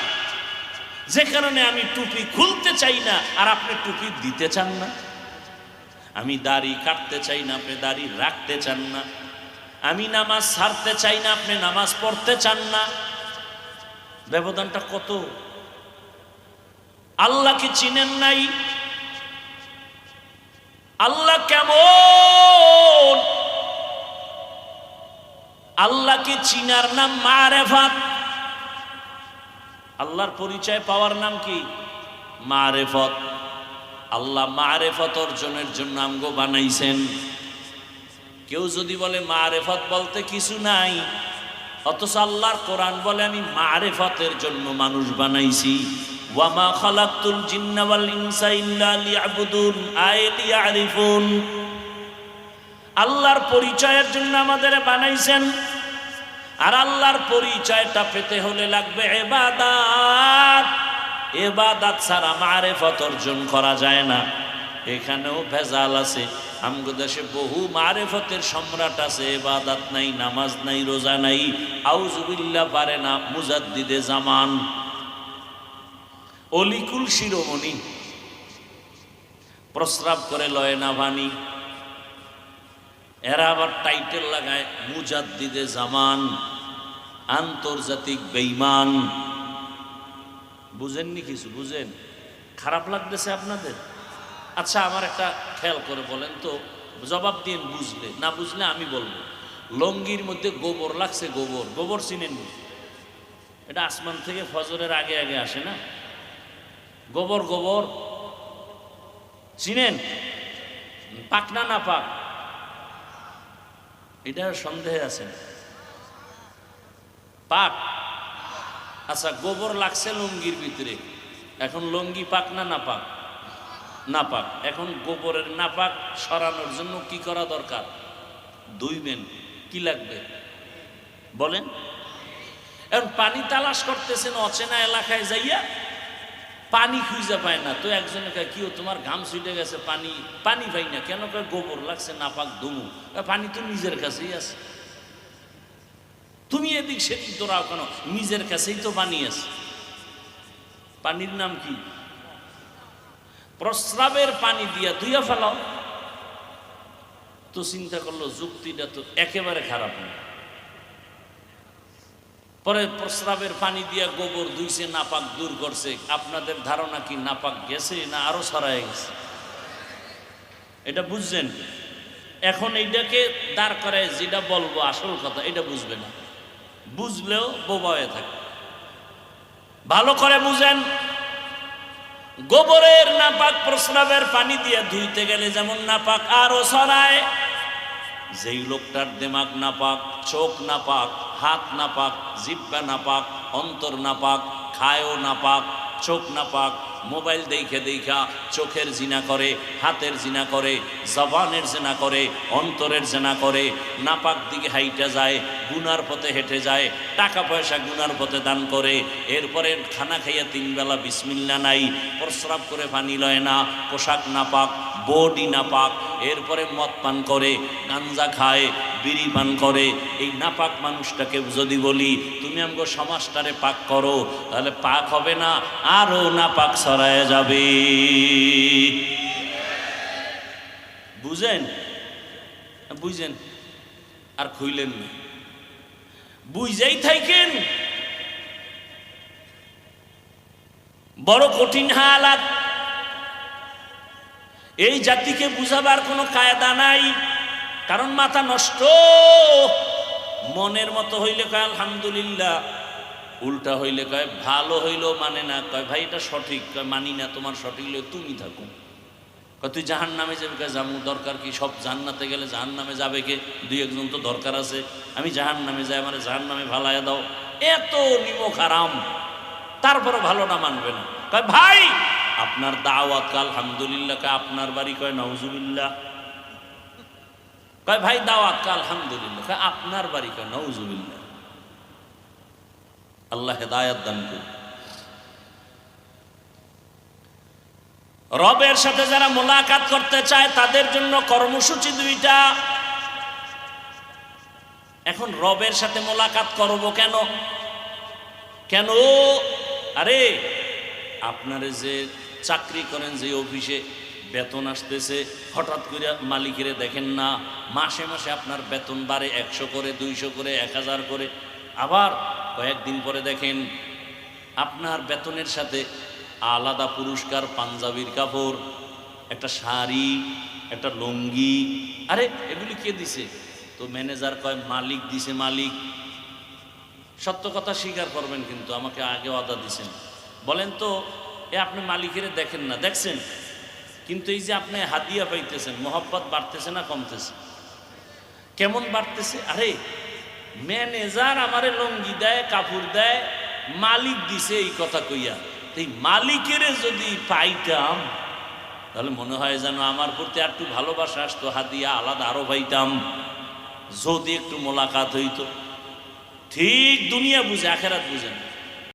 যে কারণে আমি টুপি খুলতে চাই না আর আপনি টুপি দিতে চান না। আমি দাড়ি কাটতে চাই না, আপনি দাড়ি রাখতে চান না। আমি নামাজ ছাড়তে চাই না, আপনি নামাজ পড়তে চান না। ব্যবধানটা কত! আল্লাহকে চিনেন নাই। আল্লাহ কেমন? আল্লাহকে চিনার নাম মারেফাত। আল্লাহর পরিচয় পাওয়ার নাম কি? মারেফত। আল্লাহ মারেফত অর্জনের জন্য আমগো বানাইছেন। কেউ যদি বলে মারেফত বলতে কিছু নাই, অথচ আল্লাহর কোরআন বলে আমি মারেফতের জন্য মানুষ বানাইছি। ওয়ামা খালাকতুল জিন্না ওয়াল ইনসা ইল্লা লিয়াবুদুন, আয় লিয়ারিফুন। আল্লাহর পরিচয়ের জন্য আমাদের বানাইছেন, আর আল্লাহর পরিচয়টা পেতে হলে লাগবে ইবাদত। ইবাদত ছাড়া মারেফত অর্জন করা যায় না। এখানেও ভেজাল আছে। আমগো দেশে বহু মারেফতের সম্রাট আছে, ইবাদত নাই, নামাজ নাই, রোজা নাই, আউযুবিল্লাহ পারে না, মুজাদ্দিদে জামান, অলিকুল শিরোমণি, প্রস্রাব করে লয় না ভানি। এরা আবার টাইটেল লাগায় মুজাদ্দিদে জামান, আন্তর্জাতিক বেঈমান। বুঝেননি কিছু? বুঝেন? খারাপ লাগতেছে আপনাদের? আচ্ছা, আমার একটা খেয়াল করে বলেন তো, জবাব দিয়ে বুঝলে, না বুঝলে আমি বলবো। লঙ্গির মধ্যে গোবর লাগছে, গোবর, গোবর চিনেন? এটা আসমান থেকে ফজরের আগে আগে আসে না? গোবর, গোবর চিনেন? পাক না না পাক? এটা সন্দেহে আছে। পাক। আচ্ছা, গোবর লাগছে লঙ্গির ভিতরে, এখন লঙ্গি পাক না না পাক? না পাক। এখন গোবরের নাপাক সরানোর জন্য কি করা দরকার? ধুইবেন। কি লাগবে বলেন? এখন পানি তালাশ করতেছেন অচেনা এলাকায় যাইয়া, পানি খুঁজে পায় না। তো একজনে কয়, কি তোমার ঘাম ছুটে গেছে, পানি পানি পাই না কেন? কয় গোবর লাগছে, নাপাক ধুমু। পানি তো নিজের কাছেই আছে, তুমি এদিক সেদিক দৌড়াও কেন? নিজের কাছেই তো পানি আছে। পানির নাম কি? প্রস্রাবের পানি দিয়া ধুইয়া ফেলাও। তো চিন্তা করলো যুক্তিটা তো একেবারে খারাপ না। পরে প্রস্রাবের পানি দিয়া গোবর ধুইছে, নাপাক দূর করছে। আপনাদের ধারণা কি নাপাক গেছে না আরো ছড়ায় গেছে? এটা বুঝছেন? এখন এইটাকে দাঁড় করায় যেটা বলবো আসল কথা, এটা বুঝবে না। বুঝলেও বোবা হয়ে থাকে। ভালো করে বুঝেন। গোবরের নাপাক প্রস্রাবের পানি দিয়ে ধুইতে গেলে যেমন নাপাক আরো ছড়ায়, যেই লোকটার দিমাগ নাপাক, চোখ নাপাক, হাত নাপাক, জিহ্বা নাপাক, অন্তর নাপাক, খায়ও নাপাক, চোখ নাপাক, মোবাইল দেখা চোখের জিনা করে, হাতের জিনা করে, জবানের জিনা করে, অন্তরের জিনা করে, নাপাক দিকে হাইটা যায়, গুনার পথে হেঁটে যায়, টাকা পয়সা গুনার পথে দান করে, এরপরে খানা খাইয়া 3 বেলা বিসমিল্লাহ নাই, প্রস্রাব করে পানি লয় না, পোশাক নাপাক, বডি নাপাক, এরপরে মদ পান করে, গাঞ্জা খায়, বিড়ি পান করে। এই নাপাক মানুষটাকে যদি বলি তুমি আমগো সমাজটারে পাক করো, তাহলে পাক হবে না, আরো নাপাক ছড়ায় যাবে। বুঝেন? বুঝেন আর খুইলেন না, বুঝেই থাকেন। বড় কঠিন হালাত। এই জাতিকে বুঝাবার কোনো কায়দা নাই, কারণ মাথা নষ্ট। মনের মতো হইলে কয় আলহামদুলিল্লাহ, উল্টা হইলে কয় ভালো হইলেও মানে না, কয় ভাই এটা সঠিক, কয় মানি না, তোমার সঠিক হইলে তুমি থাকো। কয় তুই জাহান নামে যাবে, কয় যাবো, দরকার কি? সব জান্নাতে গেলে জাহান নামে যাবে কে? 2-1 জন তো দরকার আছে, আমি জাহান নামে যাই, আমার জাহান নামে ভালাইয়া দাও। এত নিমক হারাম, তারপরে ভালো না মানবে না। কয় ভাই আপনার দাওয়াত, আলহামদুলিল্লাহ, কয় আপনার বাড়ি, কয় নাউজুবিল্লাহ। কয় ভাই দাওয়াত, আলহামদুলিল্লাহ, কয় আপনার বাড়ি, কয় নাউজুবিল্লাহ। আল্লাহ হেদায়েত দান করুন। রবের সাথে যারা মোলাকাত করতে চায় তাদের জন্য কর্মসূচি 2টা। এখন রবের সাথে মোলাকাত করব কেন? কেন? আরে আপনারে যে চাকরি করেন, যে অফিসে বেতন আসতেছে, হঠাৎ করে মালিকেরে দেখেন না, মাসে মাসে আপনার বেতন বাড়ে 100 করে, 200 করে, 1000 করে। আবার কয়েকদিন পরে দেখেন আপনার বেতনের সাথে আলাদা পুরস্কার, পাঞ্জাবির কাপড়, একটা শাড়ি, একটা লুঙ্গি। আরে এগুলি কে দিছে? তো ম্যানেজার কয় মালিক দিছে। মালিক সত্য কথা স্বীকার করবেন, কিন্তু আমাকে আগে ওয়াদা দিছেন। বলেন তো আপনি মালিকের দেখেন না, দেখছেন, কিন্তু এই যে আপনি হাদিয়া পাইতেছেন, মোহাব্বত বাড়তেছে না কমতেছে? কেমন বাড়তেছে? আরে ম্যানেজার আমারে লুঙ্গি দেয়, কাপড় দেয়, মালিক দিছে এই কথা কইয়া। এই মালিকের যদি পাইতাম তাহলে মনে হয় যেন আমার প্রতি একটু ভালোবাসা আসতো, হাদিয়া আলাদা আরো পাইতাম, যদি একটু মোলাকাত হইতো। ঠিক দুনিয়া বুঝে, আখেরাত বুঝেন।